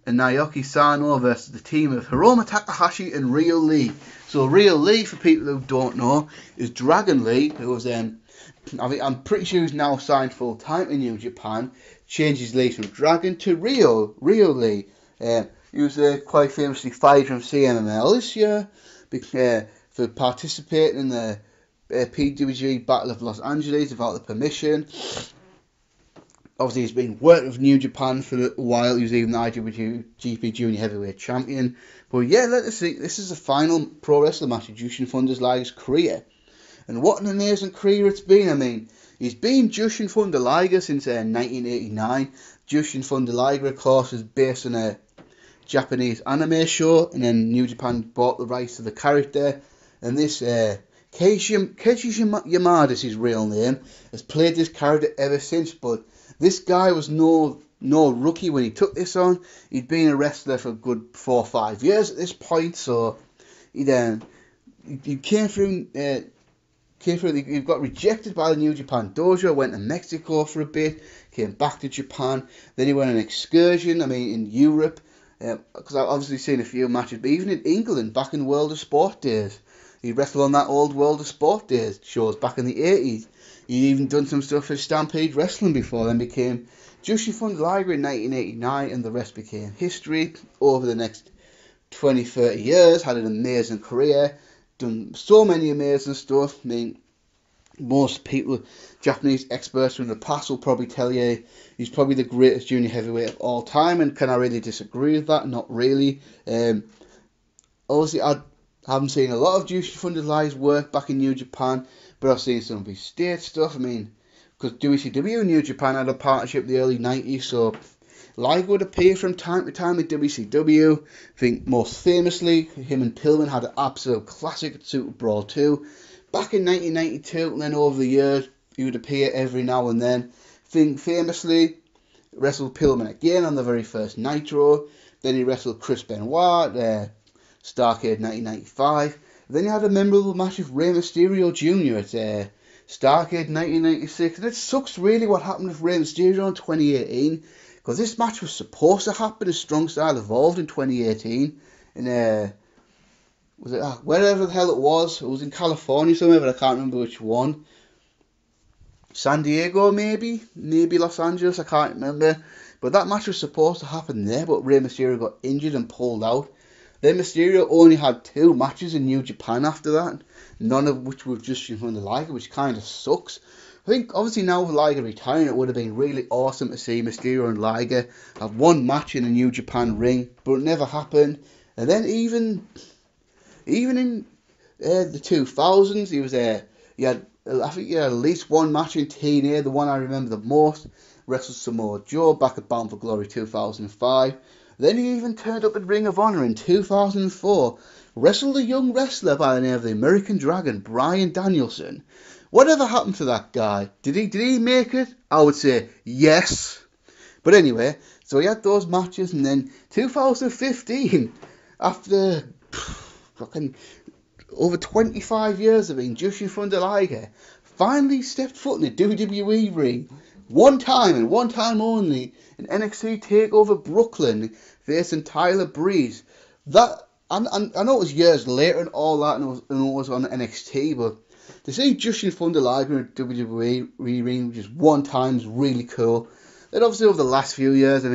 and Naoki Sano versus the team of Hiromu Takahashi and Ryo Lee. So Ryo Lee, for people who don't know, is Dragon Lee, who was I'm pretty sure he's now signed full time in New Japan. Changed his league from Dragon to Ryo Lee. He was quite famously fired from CMLL this year for participating in the PWG Battle of Los Angeles without the permission. Obviously, he's been working with New Japan for a while. He was even the IWGP Junior Heavyweight Champion. But yeah, let's see. This is the final pro wrestling match of Jushin Thunder Liger's career. And what an amazing career it's been. I mean, he's been Jushin Thunder Liger since 1989. Jushin Thunder Liger, of course, is based on a Japanese anime show, and then New Japan bought the rights to the character. And this Keiji Yamada is his real name, has played this character ever since. But this guy was no rookie when he took this on. He'd been a wrestler for a good 4 or 5 years at this point, so he came through. He got rejected by the New Japan Dojo, went to Mexico for a bit, came back to Japan, then he went on an excursion, in Europe, because I've obviously seen a few matches, but even in England, back in World of Sport days, he wrestled on that old World of Sport days shows back in the 80s. He'd even done some stuff for Stampede Wrestling before, then became Jushin Thunder Liger in 1989, and the rest became history. Over the next 20-30 years, had an amazing career, done so many amazing stuff. Most people, Japanese experts from the past, will probably tell you he's probably the greatest junior heavyweight of all time, and can I really disagree with that? Not really. Obviously, I haven't seen a lot of Jushin Thunder Liger's work back in New Japan, but I've seen some of his state stuff. Because WCW and New Japan had a partnership in the early 90s, so Liger would appear from time to time at WCW. I think most famously, him and Pillman had an absolute classic at Super Brawl 2 back in 1992, and then over the years, he would appear every now and then. I think famously, wrestled Pillman again on the very first Nitro, then he wrestled Chris Benoit at Starrcade 1995, then he had a memorable match with Rey Mysterio Jr. at Starrcade 1996, and it sucks really what happened with Rey Mysterio in 2018, because this match was supposed to happen as Strong Style Evolved in 2018, and was it wherever the hell it was in California somewhere, but I can't remember which one. San Diego maybe Los Angeles, I can't remember, but that match was supposed to happen there, but Rey Mysterio got injured and pulled out. Then Mysterio only had 2 matches in New Japan after that, none of which were just from the Liger, which kind of sucks. I think obviously now with Liger retiring, it would have been really awesome to see Mysterio and Liger have one match in a New Japan ring, but it never happened. And then even in the 2000s, he had at least one match in TNA, the one I remember the most, wrestled Samoa Joe back at Bound for Glory 2005. Then he even turned up at Ring of Honor in 2004, wrestled a young wrestler by the name of the American Dragon, Bryan Danielson. Whatever happened to that guy? Did he make it? I would say yes. But anyway, so he had those matches, and then 2015, after fucking over 25 years of being Jushin Thunder Liger, finally stepped foot in the WWE ring. One time and one time only, in NXT TakeOver Brooklyn, facing Tyler Breeze. That I know it was years later and all that, and it was on NXT, but to see Jushin Thunder Liger in WWE ring just one time is really cool. Then obviously over the last few years,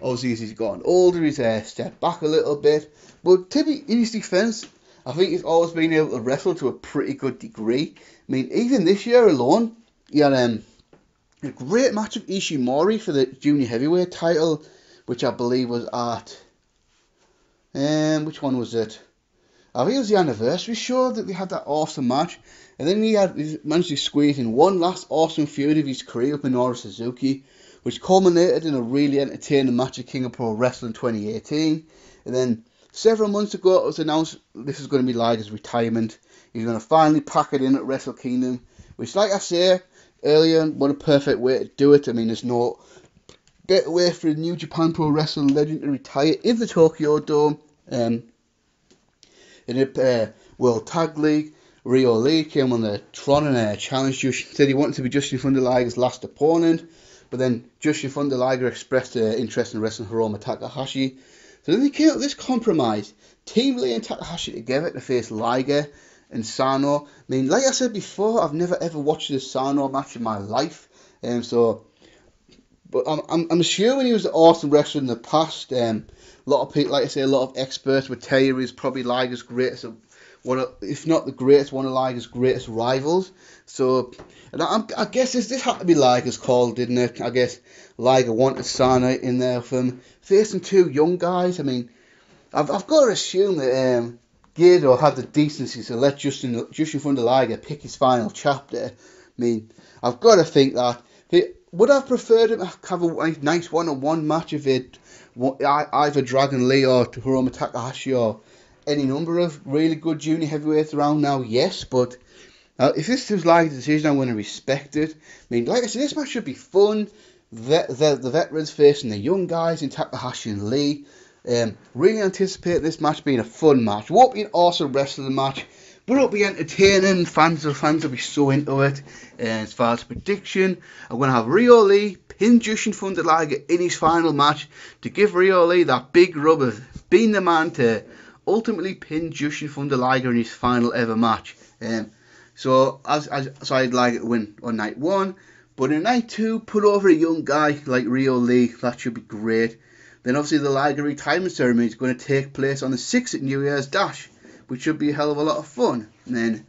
obviously as he's gotten older, he's stepped back a little bit. But to be in his defence, I think he's always been able to wrestle to a pretty good degree. Even this year alone, he had a great match with Ishimori for the junior heavyweight title, which I believe was at which one was it? I think it was the anniversary show that they had that awesome match. And then he managed to squeeze in one last awesome feud of his career with Minoru Suzuki, which culminated in a really entertaining match at King of Pro Wrestling 2018. And then several months ago, it was announced this is going to be Liger's retirement. He's going to finally pack it in at Wrestle Kingdom, which, like I say earlier, what a perfect way to do it. There's no better way for a New Japan Pro Wrestling legend to retire in the Tokyo Dome. In the World Tag League, Rio Lee came on the Tron and challenged Jushin, said he wanted to be Jushin Thunder Liger's last opponent, but then Jushin Thunder Liger expressed interest in wrestling Hiromu Takahashi. So then they came up with this compromise, Team Lee and Takahashi together to face Liger and Sano. Like I said before, I've never ever watched a Sano match in my life, but I'm assuming he was an awesome wrestler in the past. A lot of people, like I say, a lot of experts would tell you he's probably Liger's greatest, if not the greatest, one of Liger's greatest rivals. So, and I guess this had to be Liger's call, didn't it? I guess Liger wanted Sano in there for him, facing 2 young guys. I've got to assume that Gedo had the decency to let Justin Thunder Liger pick his final chapter. I mean, I've got to think that would have preferred him to have a nice one-on-one match if it either Dragon Lee or Hiromu Takahashi or any number of really good junior heavyweights around now. Yes, but if this was Liger's decision, I'm going to respect it. I mean, like I said, this match should be fun. The veterans facing the young guys in Takahashi and Lee. Really anticipate this match being a fun match. It won't be an awesome wrestling match, but it'll be entertaining. Fans will be so into it. As far as prediction, I'm going to have Rio Lee pin Jushin Thunder Liger in his final match to give Rio Lee that big rub of being the man to ultimately pin Jushin Thunder Liger in his final ever match. So I'd like it to win on night 1, but in night 2, put over a young guy like Rio Lee. That should be great. Then obviously the Liger retirement ceremony is going to take place on the 6th at New Year's Dash, which should be a hell of a lot of fun. And then,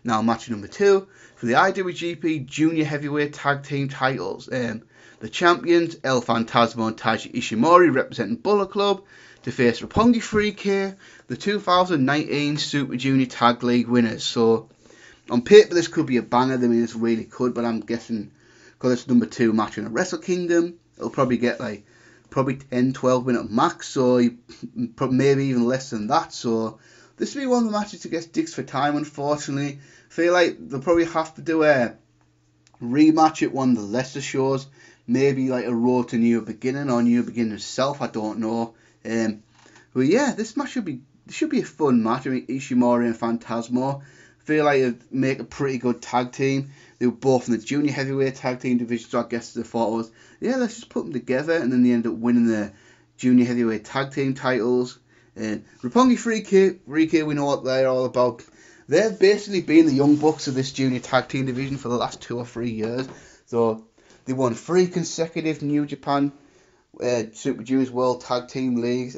now match number 2, for the IWGP Junior Heavyweight Tag Team titles. The champions, El Phantasmo and Taiji Ishimori, representing Bullet Club, to face Roppongi 3K, the 2019 Super Junior Tag League winners. So, on paper this could be a banger. I mean, this really could, but I'm guessing, because it's number 2 match in a Wrestle Kingdom, it'll probably get like, 10-12 minute max, so maybe even less than that. So this will be one of the matches to get dicks for time, unfortunately. I feel like they'll probably have to do a rematch at one of the lesser shows, maybe like a Road to New Beginning or New Beginning itself, I don't know. But yeah, this match should be a fun match. I mean, Ishimori and Phantasmo, I feel like it'd make a pretty good tag team. They were both in the junior heavyweight tag team division, so I guess the thought was, yeah, let's just put them together, and then they end up winning the junior heavyweight tag team titles. Roppongi 3K, we know what they're all about. They've basically been the Young Bucks of this junior tag team division for the last 2 or 3 years. So they won 3 consecutive New Japan Super Juniors World Tag Team Leagues.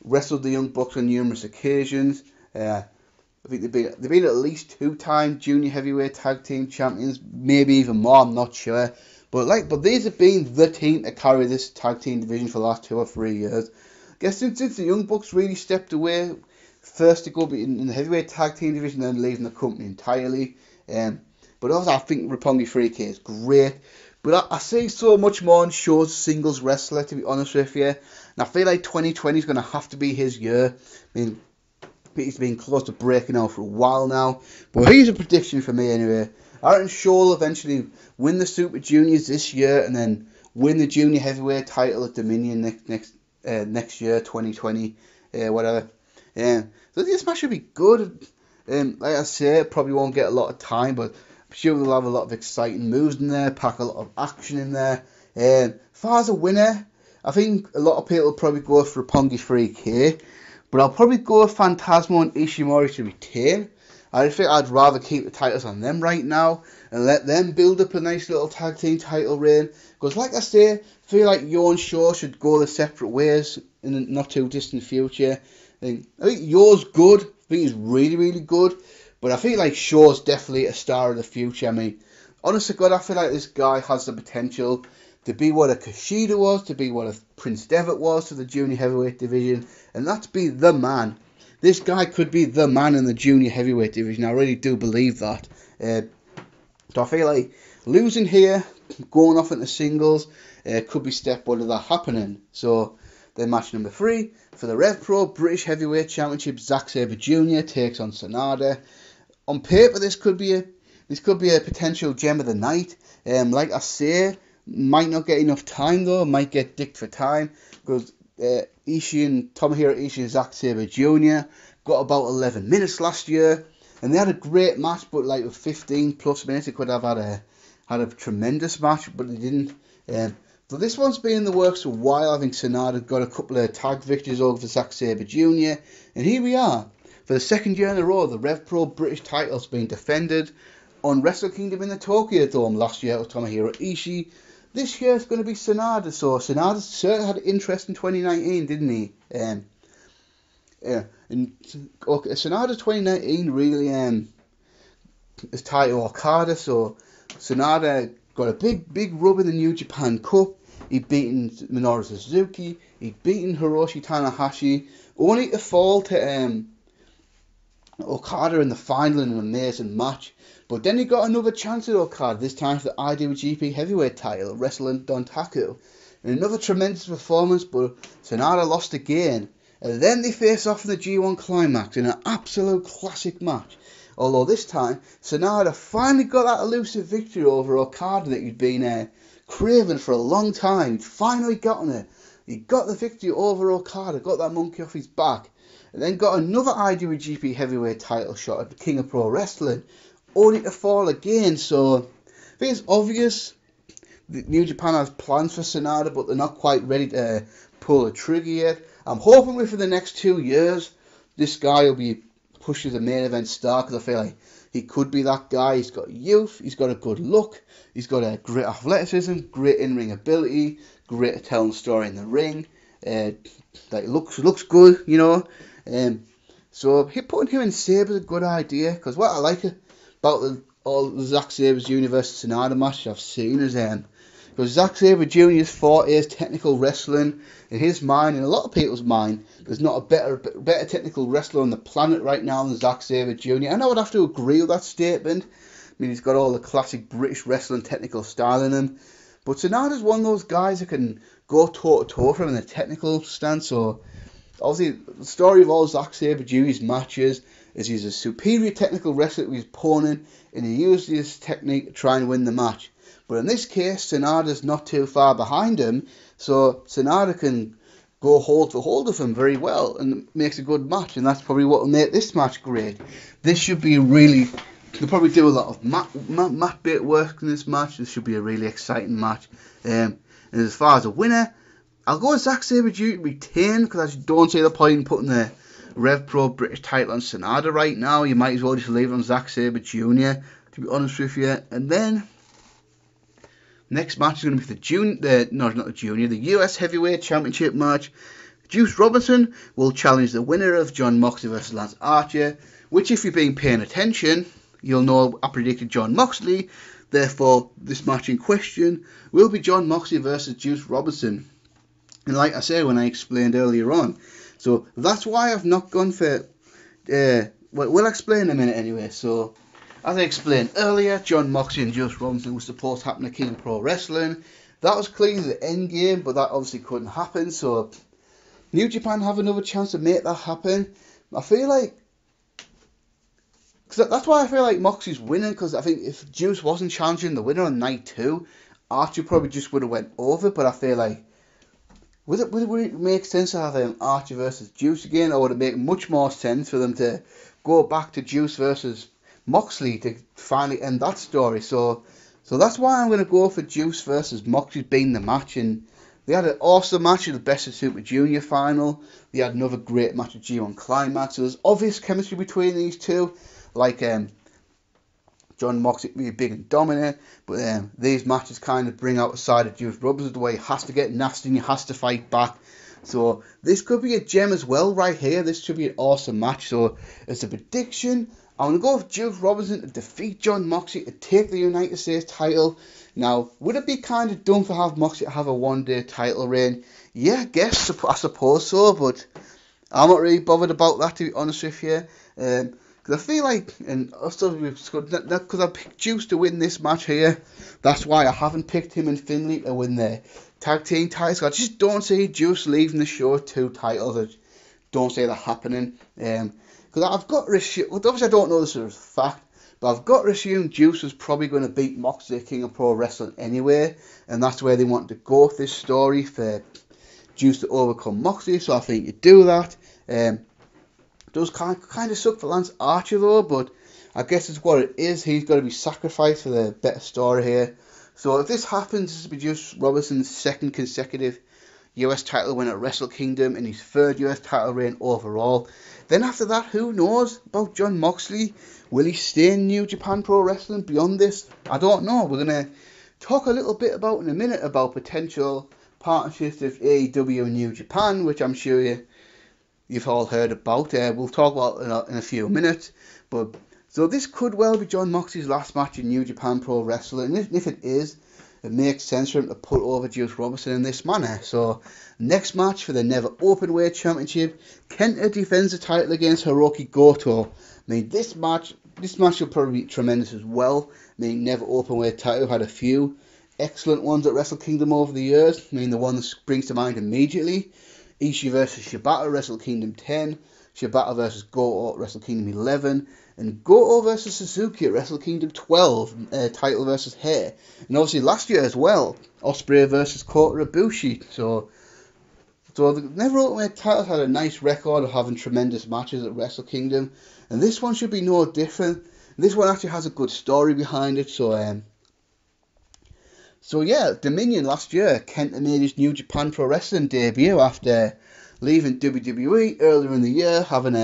Wrestled the Young Bucks on numerous occasions. I think they've been at least 2-time junior heavyweight tag team champions, maybe even more. I'm not sure, but these have been the team to carry this tag team division for the last 2 or 3 years. I guess since the Young Bucks really stepped away, first to go in the heavyweight tag team division, then leaving the company entirely. But also I think Roppongi 3K is great. But I see so much more in Show's singles wrestler, to be honest with you. And I feel like 2020 is going to have to be his year. I mean, he's been close to breaking out for a while now. But here's a prediction for me anyway. I reckon Shaw will eventually win the Super Juniors this year and then win the Junior Heavyweight title at Dominion next year, 2020, whatever. So this match should be good. Like I say, it probably won't get a lot of time, but I'm sure they'll have a lot of exciting moves in there, pack a lot of action in there. As far as a winner, I think a lot of people will probably go for Roppongi 3K. But I'll probably go with Phantasmo and Ishimori to retain. I think I'd rather keep the titles on them right now and let them build up a nice little tag team title reign. Because like I say, I feel like Yo and Shaw should go their separate ways in the not too distant future. I think Yo's good. I think he's really, really good. But I feel like Shaw's definitely a star of the future. I mean, honest to God, I feel like this guy has the potential to be what a Kushida was, to be what a Prince Devitt was to the junior heavyweight division, and that's be the man. This guy could be the man in the junior heavyweight division. I really do believe that. So I feel like losing here, going off into singles, could be step one of that happening. So then match number 3 for the Rev Pro British Heavyweight Championship, Zack Sabre Jr. takes on Sonata. On paper, this could be a potential gem of the night. Like I say, might not get enough time though. Might get dicked for time because Ishii and Tomohiro Ishii and Zack Sabre Jr. got about 11 minutes last year, and they had a great match. But like with 15 plus minutes, they could have had a tremendous match, but they didn't. So this one's been in the works for a while. I think Sonata got a couple of tag victories over Zack Sabre Jr. And here we are. For the second year in a row, the Rev Pro British title's been defended on Wrestle Kingdom in the Tokyo Dome last year with Tomohiro Ishii. This year it's going to be Sonata, so Sonata certainly had interest in 2019, didn't he? Sonata 2019 really is Taito Okada, so Sonata got a big rub in the New Japan Cup. He'd beaten Minoru Suzuki, he'd beaten Hiroshi Tanahashi, only to fall to Okada in the final in an amazing match. But then he got another chance at Okada, this time for the IWGP Heavyweight title, wrestling Don Taku. In another tremendous performance, but Sanada lost again. And then they face off in the G1 Climax in an absolute classic match. Although this time, Sanada finally got that elusive victory over Okada that he'd been craving for a long time. He'd finally gotten it. He got the victory over Okada, got that monkey off his back, and then got another IWGP Heavyweight title shot at the King of Pro Wrestling, only to fall again. So I think it's obvious that New Japan has plans for Sanada, but they're not quite ready to pull the trigger yet. I'm hoping within the next 2 years, this guy will be pushed as a main event star, because I feel like he could be that guy. He's got youth, he's got a good look, he's got a great athleticism, great in-ring ability, great at telling the story in the ring. Like looks good, you know. So putting him in Sabre is a good idea, because what I like about all the Zack Sabre's Universe Sonata matches I've seen is because Zack Sabre Jr.'s forte is technical wrestling. In his mind, in a lot of people's mind, there's not a better technical wrestler on the planet right now than Zack Sabre Jr. And I would have to agree with that statement. I mean, he's got all the classic British wrestling technical style in him. But Sonata's one of those guys that can go toe-to-toe for him in a technical stance. So, obviously, the story of all Zack Sabre Jr.'s matches is he's a superior technical wrestler to his opponent, and he uses his technique to try and win the match. But in this case, Sonata's not too far behind him, so Sonata can go hold for hold of him very well, and makes a good match, and that's probably what will make this match great. This should be they'll probably do a lot of mat bit work in this match. This should be a really exciting match. And as far as a winner, I'll go with Zack Sabre Jr. to retain, because I just don't see the point in putting the Rev Pro British title on Sonata right now. You might as well just leave it on Zack Sabre Jr., to be honest with you. And then next match is going to be the US Heavyweight Championship match. Juice Robinson will challenge the winner of Jon Moxley vs Lance Archer, which, if you've been paying attention, you'll know I predicted Jon Moxley. Therefore, this match in question will be Jon Moxley versus Juice Robinson. And like I said when I explained earlier on, so that's why I've not gone for... we'll explain in a minute anyway. So, as I explained earlier, Jon Moxley and Juice Robinson was supposed to happen at King of Pro Wrestling. That was clearly the end game, but that obviously couldn't happen. So, New Japan have another chance to make that happen. I feel like... that's why I feel like Moxley's winning, because I think if Juice wasn't challenging the winner on night 2, Archer probably just would have went over. But I feel like, would it make sense to have Archer versus Juice again, or would it make much more sense for them to go back to Juice versus Moxley to finally end that story? So that's why I'm going to go for Juice versus Moxley being the match. And they had an awesome match at the Best of Super Junior final. They had another great match at G1 Climax. So there's obvious chemistry between these two. Like Jon Moxley be big and dominant, but these matches kind of bring out a side of Juice Robinson, the way he has to get nasty and he has to fight back. So this could be a gem as well right here. This should be an awesome match. So as a prediction, I'm going to go with Juice Robinson to defeat Jon Moxley to take the United States title. Now, would it be kind of dumb for Moxley to have a one-day title reign? Yeah, I suppose so, but I'm not really bothered about that, to be honest with you. Because I feel like, and also because I picked Juice to win this match here, that's why I haven't picked him and Finlay to win the tag team titles. I just don't see Juice leaving the show with 2 titles. I don't see that happening. Because I've got to assume, obviously I don't know this as a fact, but I've got to assume Juice was probably going to beat Moxley at King of Pro Wrestling anyway, and that's where they want to go with this story, for Juice to overcome Moxley. So I think you do that. Does kind of suck for Lance Archer though, but I guess it's what it is. He's got to be sacrificed for the better story here. So if this happens, this will be Juice Robinson's 2nd consecutive US title win at Wrestle Kingdom and his 3rd US title reign overall. Then after that, who knows about Jon Moxley? Will he stay in New Japan Pro Wrestling beyond this? I don't know. We're going to talk a little bit about in a minute about potential partnerships with AEW and New Japan, which I'm sure you've all heard about. We'll talk about in a few minutes. But so this could well be Jon Moxley's last match in New Japan Pro Wrestling. And if it is, it makes sense for him to put over Juice Robinson in this manner. So, next match for the Never Openweight Championship, Kenta defends the title against Hiroki Goto. I mean, this match will probably be tremendous as well. I mean, Never Openweight title had a few excellent ones at Wrestle Kingdom over the years. I mean, the one that springs to mind immediately, Ishii versus Shibata, Wrestle Kingdom 10, Shibata versus Goto at Wrestle Kingdom 11, and Goto versus Suzuki at Wrestle Kingdom 12, title versus hair. And obviously last year as well, Ospreay versus Kota Ibushi. So the Never Openweight titles had a nice record of having tremendous matches at Wrestle Kingdom, and this one should be no different. This one actually has a good story behind it. So yeah, Dominion last year, Kenta made his New Japan Pro Wrestling debut after leaving WWE earlier in the year, having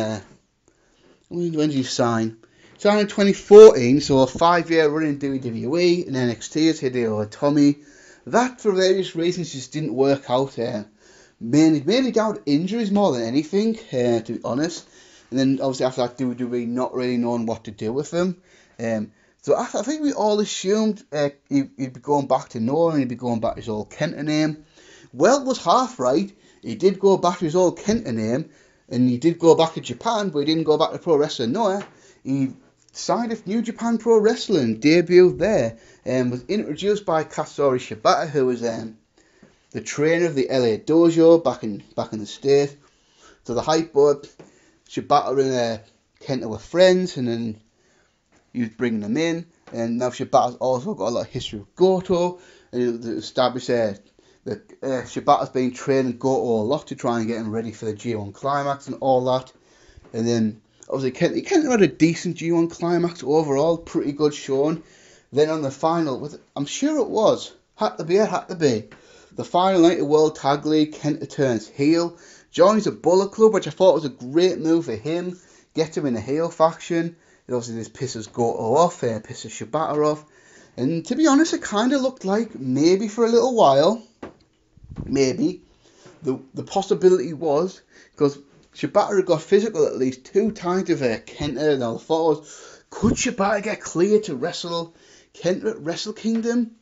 when did he sign? Signed in 2014, so a 5-year run in WWE and NXT as Hideo Itami. That, for various reasons, just didn't work out. Mainly down to injuries more than anything, to be honest. And then obviously after that, WWE not really knowing what to do with him. So I think we all assumed he'd be going back to Noah and he'd be going back to his old Kenta name. Well, it was half right. He did go back to his old Kenta name, and he did go back to Japan, but he didn't go back to Pro Wrestling Noah. He signed with New Japan Pro Wrestling, debuted there, and was introduced by Katsuri Shibata, who was the trainer of the LA Dojo back in the States. So the hype board, Shibata and Kenta were friends, and then he was bringing them in, and now Shibata's also got a lot of history with Goto, and it established that Shibata's been training Goto a lot to try and get him ready for the G1 Climax and all that. And then obviously Kenta had a decent G1 Climax overall, pretty good showing. Then on the final, I'm sure it was, had to be, the final night of World Tag League, Kenta turns heel, joins the Bullet Club, which I thought was a great move for him, gets him in a heel faction. It obviously this pisses Goto off, pisses Shibata off. And to be honest, it kind of looked like maybe for a little while, maybe, the possibility was, because Shibata had got physical at least 2 times with Kenta. Now the thought was, could Shibata get cleared to wrestle Kenta at Wrestle Kingdom?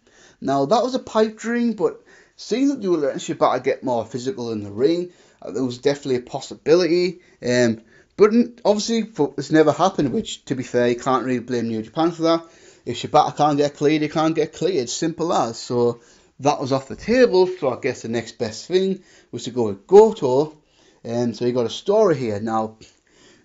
Now that was a pipe dream, but seeing that you were letting Shibata get more physical in the ring, there was definitely a possibility. But obviously it's never happened, which, to be fair, you can't really blame New Japan for that. If Shibata can't get cleared, he can't get cleared, simple as. So that was off the table, so I guess the next best thing was to go with Goto. So you got a story here. Now,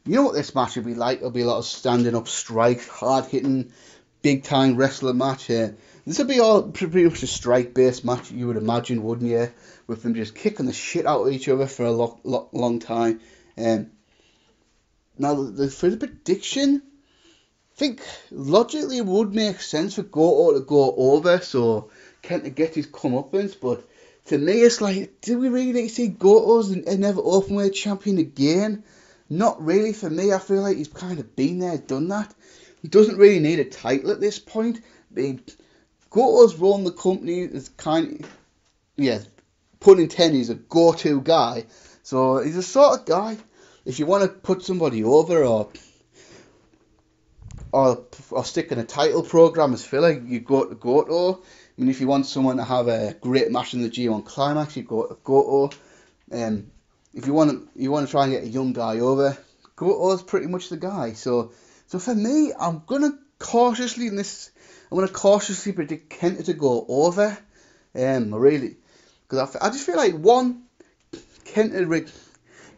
you know what this match will be like? It'll be a lot of standing up strikes, hard-hitting, big-time wrestling match here. This will be all pretty much a strike-based match, you would imagine, wouldn't you? With them just kicking the shit out of each other for a long time. Now, for the prediction, I think logically it would make sense for Goto to go over, so Kenta get his comeuppance, but to me it's like, do we really need to see Goto's Never Openweight champion again? Not really for me. I feel like he's kind of been there, done that. He doesn't really need a title at this point. I mean, Goto's run the company is kind of, pun intended, he's a go-to guy, so he's the sort of guy, if you want to put somebody over or stick in a title program as filler, you go to Goto. I mean, if you want someone to have a great match in the G1 Climax, you go to Goto. If you want to try and get a young guy over, Goto's pretty much the guy. So for me, I'm gonna cautiously predict Kenta to go over. Really, because I just feel like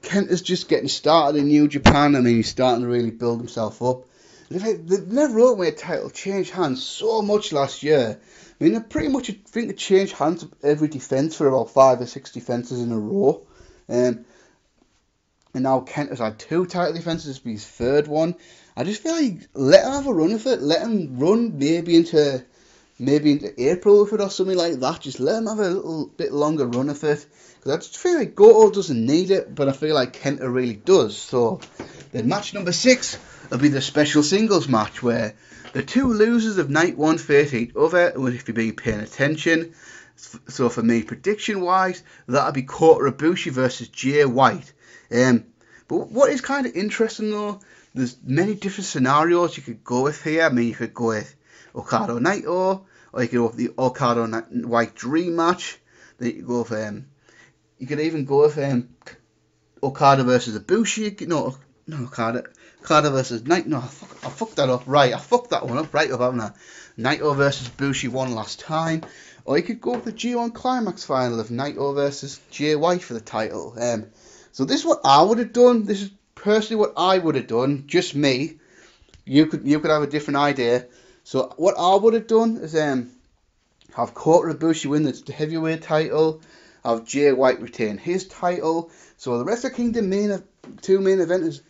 Kenta's just getting started in New Japan. I mean, he's starting to really build himself up. The Never Openweight title changed hands so much last year. I mean, I think it changed hands every defence for about 5 or 6 defences in a row. And now Kenta's had 2 title defences, this will be his 3rd one. I just feel like let him have a run with it. Let him run maybe into April with it or something like that. Just let him have a little bit longer run of it. Because I just feel like Goto doesn't need it, but I feel like Kenta really does. So then match number 6 will be the special singles match, where the 2 losers of night 1 face each other, if you've been paying attention. So for me, prediction-wise, that'll be Kota Ibushi versus Jay White. But what is kind of interesting though, there's many different scenarios you could go with here. I mean, you could go with Okada Naito, or you could go for the Okada White Dream match. Then you could go for you could even go with Okada versus Ibushi. No, Okada versus Naito. No, I fucked that up. Right, I fucked that one up. Right up, haven't I? Naito versus Ibushi one last time. Or you could go with the G1 Climax final of Naito versus Jay White for the title. So this is what I would have done. This is personally what I would have done. Just me. You could have a different idea. So what I would have done is have Kota Ibushi win the heavyweight title. Have Jay White retain his title. So the Wrestle Kingdom two main event is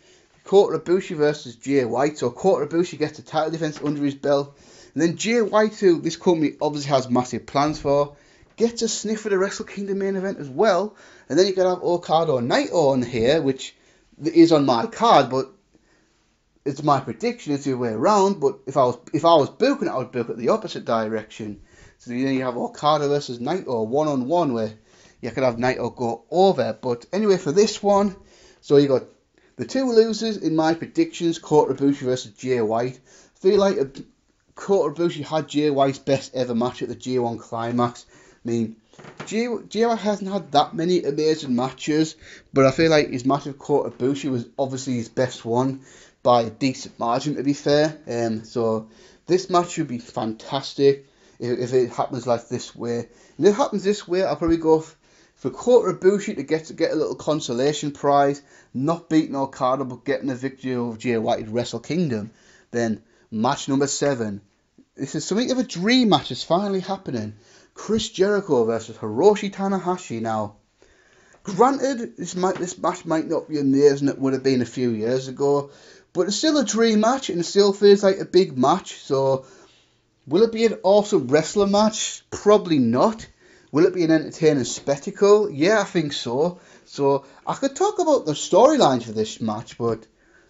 Kota Ibushi versus Jay White. So Kota Ibushi gets a title defense under his belt. And then Jay White, who this company obviously has massive plans for, gets a sniff at the Wrestle Kingdom main event as well. And then you could have Okada or Naito on here, which is on my card, but it's my prediction. It's the other way around. But if I was booking it, I would book it the opposite direction. So then you have Okada versus Naito one-on-one, where you could have Naito go over. But anyway, for this one, so you got the two losers in my predictions: Kota Ibushi versus Jay White. I feel like Kota Ibushi had Jay White's best ever match at the G1 Climax. I mean, Jay White hasn't had that many amazing matches, but I feel like his match with Kota Ibushi was obviously his best one by a decent margin, to be fair. So this match should be fantastic if it happens like this way. And if it happens this way, I'll probably go for Kota Ibushi to get a little consolation prize, not beating Okada but getting a victory over Jay White at Wrestle Kingdom. Then match number 7. This is something of a dream match. It's finally happening. Chris Jericho versus Hiroshi Tanahashi. Now, granted, this match might not be amazing it would have been a few years ago, but it's still a dream match and it still feels like a big match. So, will it be an awesome wrestler match? Probably not. Will it be an entertaining spectacle? Yeah, I think so. So, I could talk about the storylines for this match, but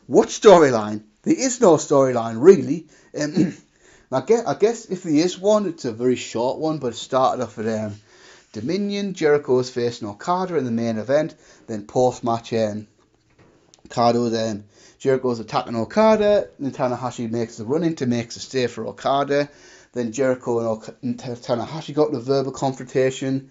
what storyline? There is no storyline, really. I guess if there is one, it's a very short one, but it started off with Dominion. Jericho's facing Okada in the main event. Then post-match, Jericho's attacking Okada. Then Tanahashi makes the run-in to make the stay for Okada. Then Jericho and Tanahashi got the verbal confrontation.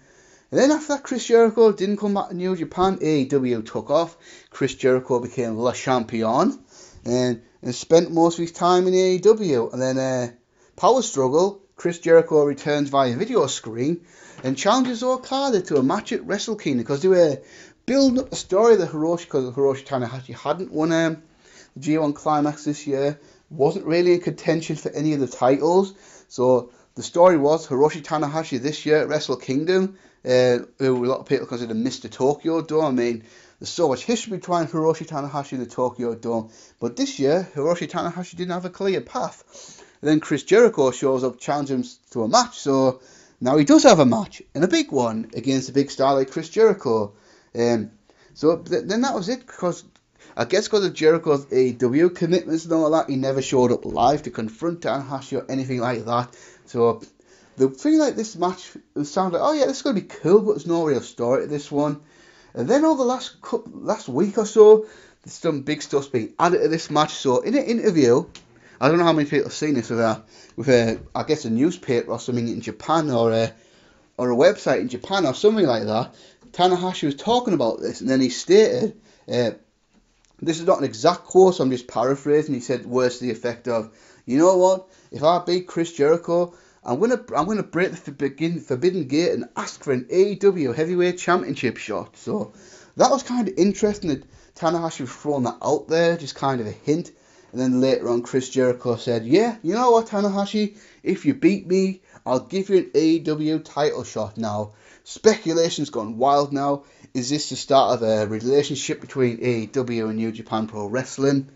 And then after that, Chris Jericho didn't come back to New Japan. AEW took off. Chris Jericho became Le Champion and spent most of his time in AEW. And then Power Struggle, Chris Jericho returns via video screen and challenges Okada to a match at Wrestle Kingdom because they were building up the story that Hiroshi Tanahashi hadn't won the G1 Climax this year, wasn't really in contention for any of the titles. So the story was Hiroshi Tanahashi this year at Wrestle Kingdom, who a lot of people consider Mr. Tokyo Dome. I mean, there's so much history between Hiroshi Tanahashi and the Tokyo Dome, but this year Hiroshi Tanahashi didn't have a clear path. And then Chris Jericho shows up, challenges him to a match, so now he does have a match, and a big one, against a big star like Chris Jericho. So then that was it, because I guess because of Jericho's AEW commitments and all that, he never showed up live to confront Tanahashi or anything like that. So the thing like this match, it sounded like, oh yeah, this is going to be cool, but there's no real story to this one. And then over the last week or so, there's some big stuff's being added to this match. So in an interview, I don't know how many people have seen this with I guess a newspaper or something in Japan or a website in Japan or something like that. Tanahashi was talking about this, and then he stated, this is not an exact quote, so I'm just paraphrasing. He said words to the effect of, you know what? If I beat Chris Jericho, I'm gonna break the forbidden gate and ask for an AEW Heavyweight Championship shot. So that was kind of interesting that Tanahashi was throwing that out there, just kind of a hint. And then later on, Chris Jericho said, yeah, you know what, Tanahashi? If you beat me, I'll give you an AEW title shot. Now, speculation's gone wild now. Is this the start of a relationship between AEW and New Japan Pro Wrestling?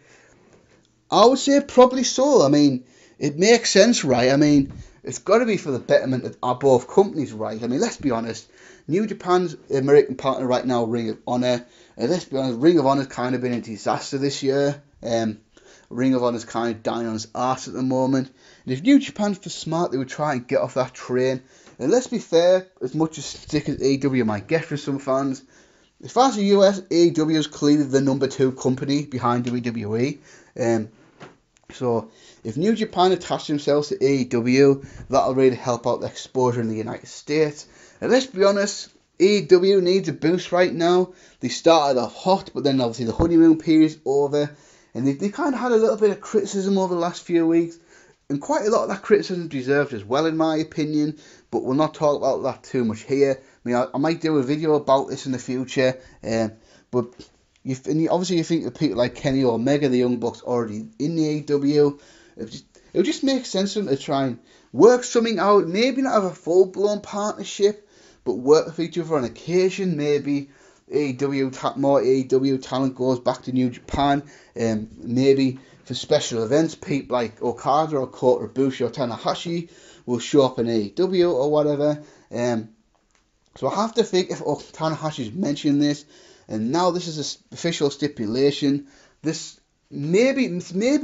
I would say probably so. I mean, it makes sense, right? I mean, it's got to be for the betterment of both companies, right? I mean, let's be honest. New Japan's American partner right now, Ring of Honor. Let's be honest, Ring of Honor's kind of been a disaster this year. Ring of Honor's kind of dying on its arse at the moment. And if New Japan's for smart, they would try and get off that train. And let's be fair, as much as stick as AEW might get for some fans, as far as the US, AEW is clearly the number 2 company behind WWE. So So if New Japan attach themselves to AEW, that'll really help out the exposure in the United States. And let's be honest, AEW needs a boost right now. They started off hot, but then obviously the honeymoon period's over, and they kind of had a little bit of criticism over the last few weeks, and quite a lot of that criticism deserved as well, in my opinion, but we'll not talk about that too much here. I mean, I might do a video about this in the future, but obviously you think of people like Kenny Omega, the Young Bucks, already in the AEW, it would just make sense for them to try and work something out, maybe not have a full-blown partnership, but work with each other on occasion. Maybe more AEW talent goes back to New Japan, maybe for special events, people like Okada or Kota Ibushi or Tanahashi will show up in AEW or whatever. So I have to think if Tanahashi's mentioned this, and now this is an official stipulation, this maybe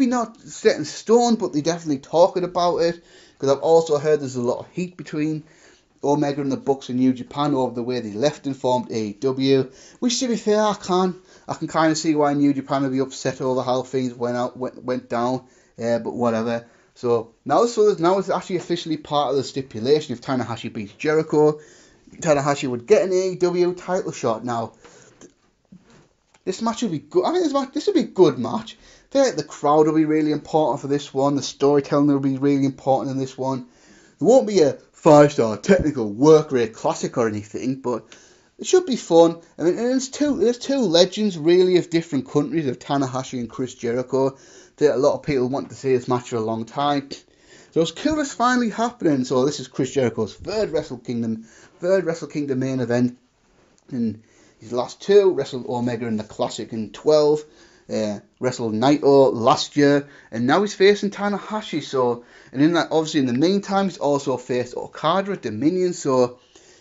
not set in stone, but they're definitely talking about it, because I've also heard there's a lot of heat between Omega and the Bucks in New Japan over the way they left and formed AEW, which, to be fair, I can kind of see why New Japan would be upset over how things went down, but whatever. So now it's actually officially part of the stipulation. If Tanahashi beats Jericho, Tanahashi would get an AEW title shot. Now, this match would be good. I think this would be a good match. I feel like the crowd will be really important for this one. The storytelling will be really important in this one. There won't be a 5-star technical work rate classic or anything, but it should be fun. I mean, and there's two legends really of different countries, of Tanahashi and Chris Jericho, that a lot of people want to see this match for a long time. So it's cool it's finally happening. So this is Chris Jericho's third Wrestle Kingdom main event, and his last two, wrestled Omega in the Classic in 12, wrestled Naito last year, and now he's facing Tanahashi. So, and in that, obviously in the meantime, he's also faced Okada at Dominion. So,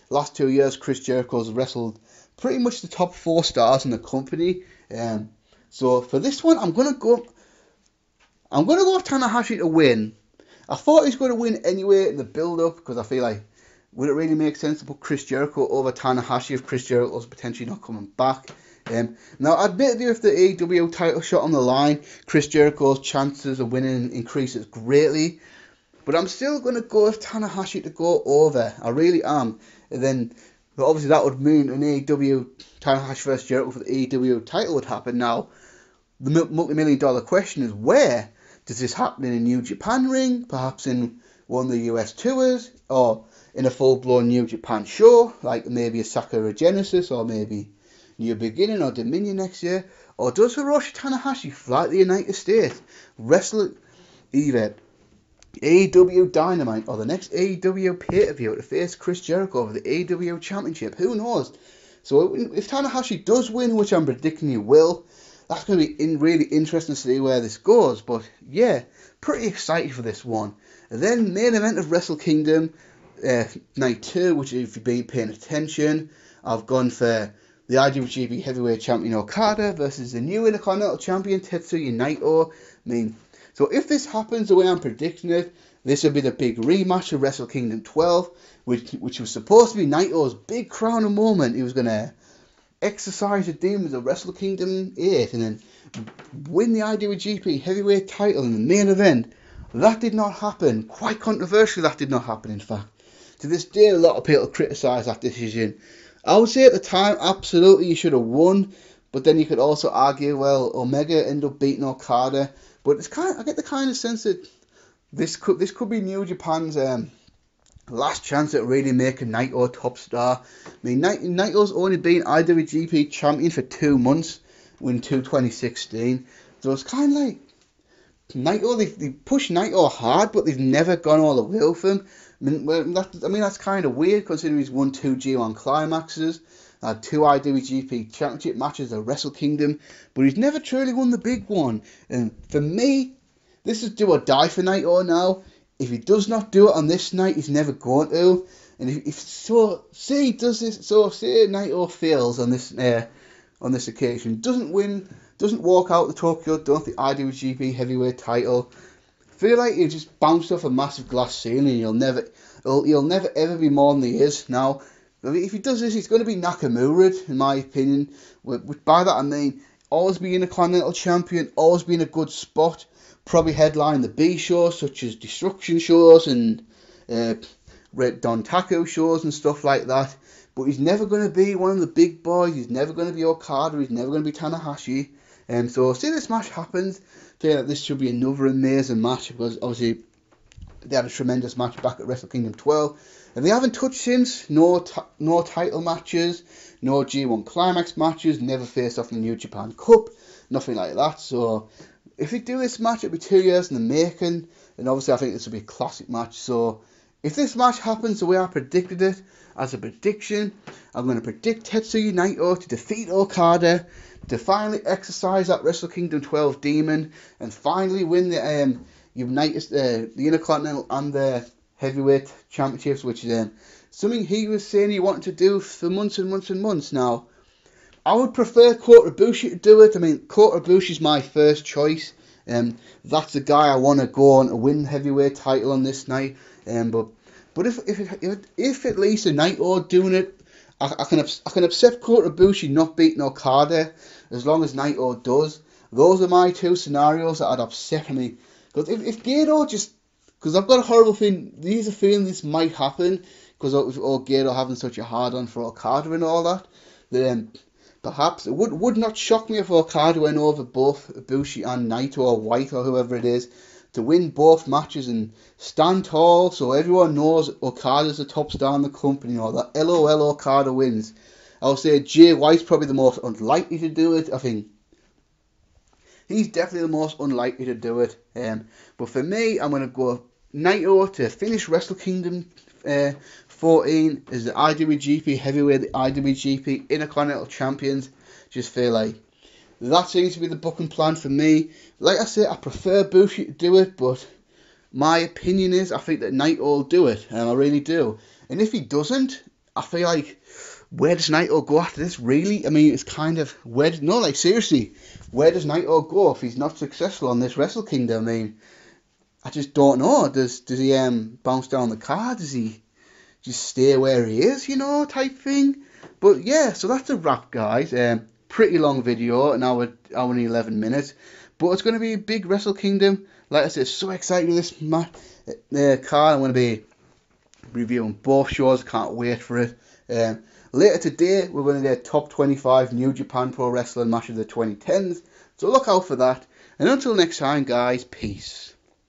last 2 years, Chris Jericho's wrestled pretty much the top 4 stars in the company. So for this one, I'm gonna go with Tanahashi to win. I thought he was going to win anyway in the build-up, because I feel like, would it really make sense to put Chris Jericho over Tanahashi if Chris Jericho's potentially not coming back? Now, I admit if the AEW title shot on the line, Chris Jericho's chances of winning increases greatly, but I'm still going to go with Tanahashi to go over. I really am. And then, but obviously that would mean an AEW Tanahashi vs Jericho for the AEW title would happen. Now, the multi-million-dollar question is, where does this happen? In a New Japan ring, perhaps in one of the US tours, or in a full-blown New Japan show, like maybe a Sakura Genesis, or maybe New Beginning or Dominion next year? Or does Hiroshi Tanahashi fly to the United States, wrestle either AEW Dynamite or the next AEW pay-per-view to face Chris Jericho for the AEW Championship? Who knows? So if Tanahashi does win, which I'm predicting he will, that's going to be really interesting to see where this goes. But yeah, pretty excited for this one. And then main event of Wrestle Kingdom Night 2, which if you've been paying attention, I've gone for the IWGP Heavyweight Champion Okada versus the new Intercontinental Champion Tetsuya Naito. I mean, so if this happens the way I'm predicting it, this will be the big rematch of Wrestle Kingdom 12, which was supposed to be Naito's big crowning moment. He was going to exercise the demons of Wrestle Kingdom 8 and then win the IWGP Heavyweight title in the main event. That did not happen. Quite controversially, that did not happen, in fact. To this day, a lot of people criticise that decision. I would say at the time, absolutely, he should have won. But then you could also argue, well, Omega ended up beating Okada. But I get the kind of sense that this could be New Japan's last chance at really making Naito a top star. I mean, Naito's only been IWGP champion for 2 months, in 2016. So it's kind of like Naito, they pushed Naito hard, but they've never gone all the way with him. I mean, that's kind of weird, considering he's won 2 G1 climaxes, had 2 IWGP championship matches at Wrestle Kingdom, but he's never truly won the big one. And for me, this is do or die for Naito now. If he does not do it on this night, he's never going to. And say he does this, say Naito fails on this occasion, doesn't win, doesn't walk out the Tokyo Dome, the IWGP Heavyweight title, feel like he'll just bounce off a massive glass ceiling. He'll never ever be more than he is now. If he does this, he's going to be Nakamura, in my opinion. By that I mean always being a Continental Champion, always being a good spot, probably headline the B shows such as Destruction shows and Red Don Taco shows and stuff like that. But he's never going to be one of the big boys. He's never going to be Okada. He's never going to be Tanahashi. So say this match happens, this should be another amazing match, because obviously they had a tremendous match back at Wrestle Kingdom 12, and they haven't touched since. No title matches, no G1 Climax matches, never faced off in the New Japan Cup, nothing like that. So if we do this match, it'll be 2 years in the making, and obviously I think this will be a classic match. So if this match happens the way I predicted it, as a prediction, I'm going to predict Tetsuya Naito to defeat Okada, to finally exercise that Wrestle Kingdom 12 demon, and finally win the the Intercontinental and the Heavyweight Championships, which is something he was saying he wanted to do for months and months and months now. I would prefer Kota Ibushi to do it. I mean, Kota Ibushi is my first choice. That's the guy I want to go on to win the heavyweight title on this night. But if at least a Naito doing it, I can accept Kota Ibushi not beating Okada as long as Naito does. Those are my two scenarios that would upset me. Because if Gedo because I've got a horrible feeling, there's a feeling this might happen, because of Gedo having such a hard on for Okada and all that, then perhaps it would not shock me if Okada went over both Ibushi and Naito or White or whoever it is to win both matches and stand tall, so everyone knows Okada's the top star in the company, or that LOL Okada wins. I'll say Jay White's probably the most unlikely to do it. I think he's definitely the most unlikely to do it. But for me, I'm going to go Naito to finish Wrestle Kingdom 14 as the IWGP Heavyweight, the IWGP Intercontinental Champions. Just feel like that seems to be the booking plan for me. Like I said, I prefer Bushi to do it, but my opinion is I think that Naito will do it, and I really do. And if he doesn't, I feel like, where does Naito go after this, really? I mean, it's kind of, seriously, where does Naito go if he's not successful on this Wrestle Kingdom? I mean, I just don't know. Does he bounce down the card? Does he just stay where he is, type thing? But yeah, so that's a wrap, guys. Pretty long video, an hour and 11 minutes. But it's going to be a big Wrestle Kingdom. Like I said, so excited with this card. I'm going to be reviewing both shows. Can't wait for it. Later today, we're going to get top 25 New Japan Pro Wrestling matches of the 2010s. So look out for that. And until next time, guys, peace.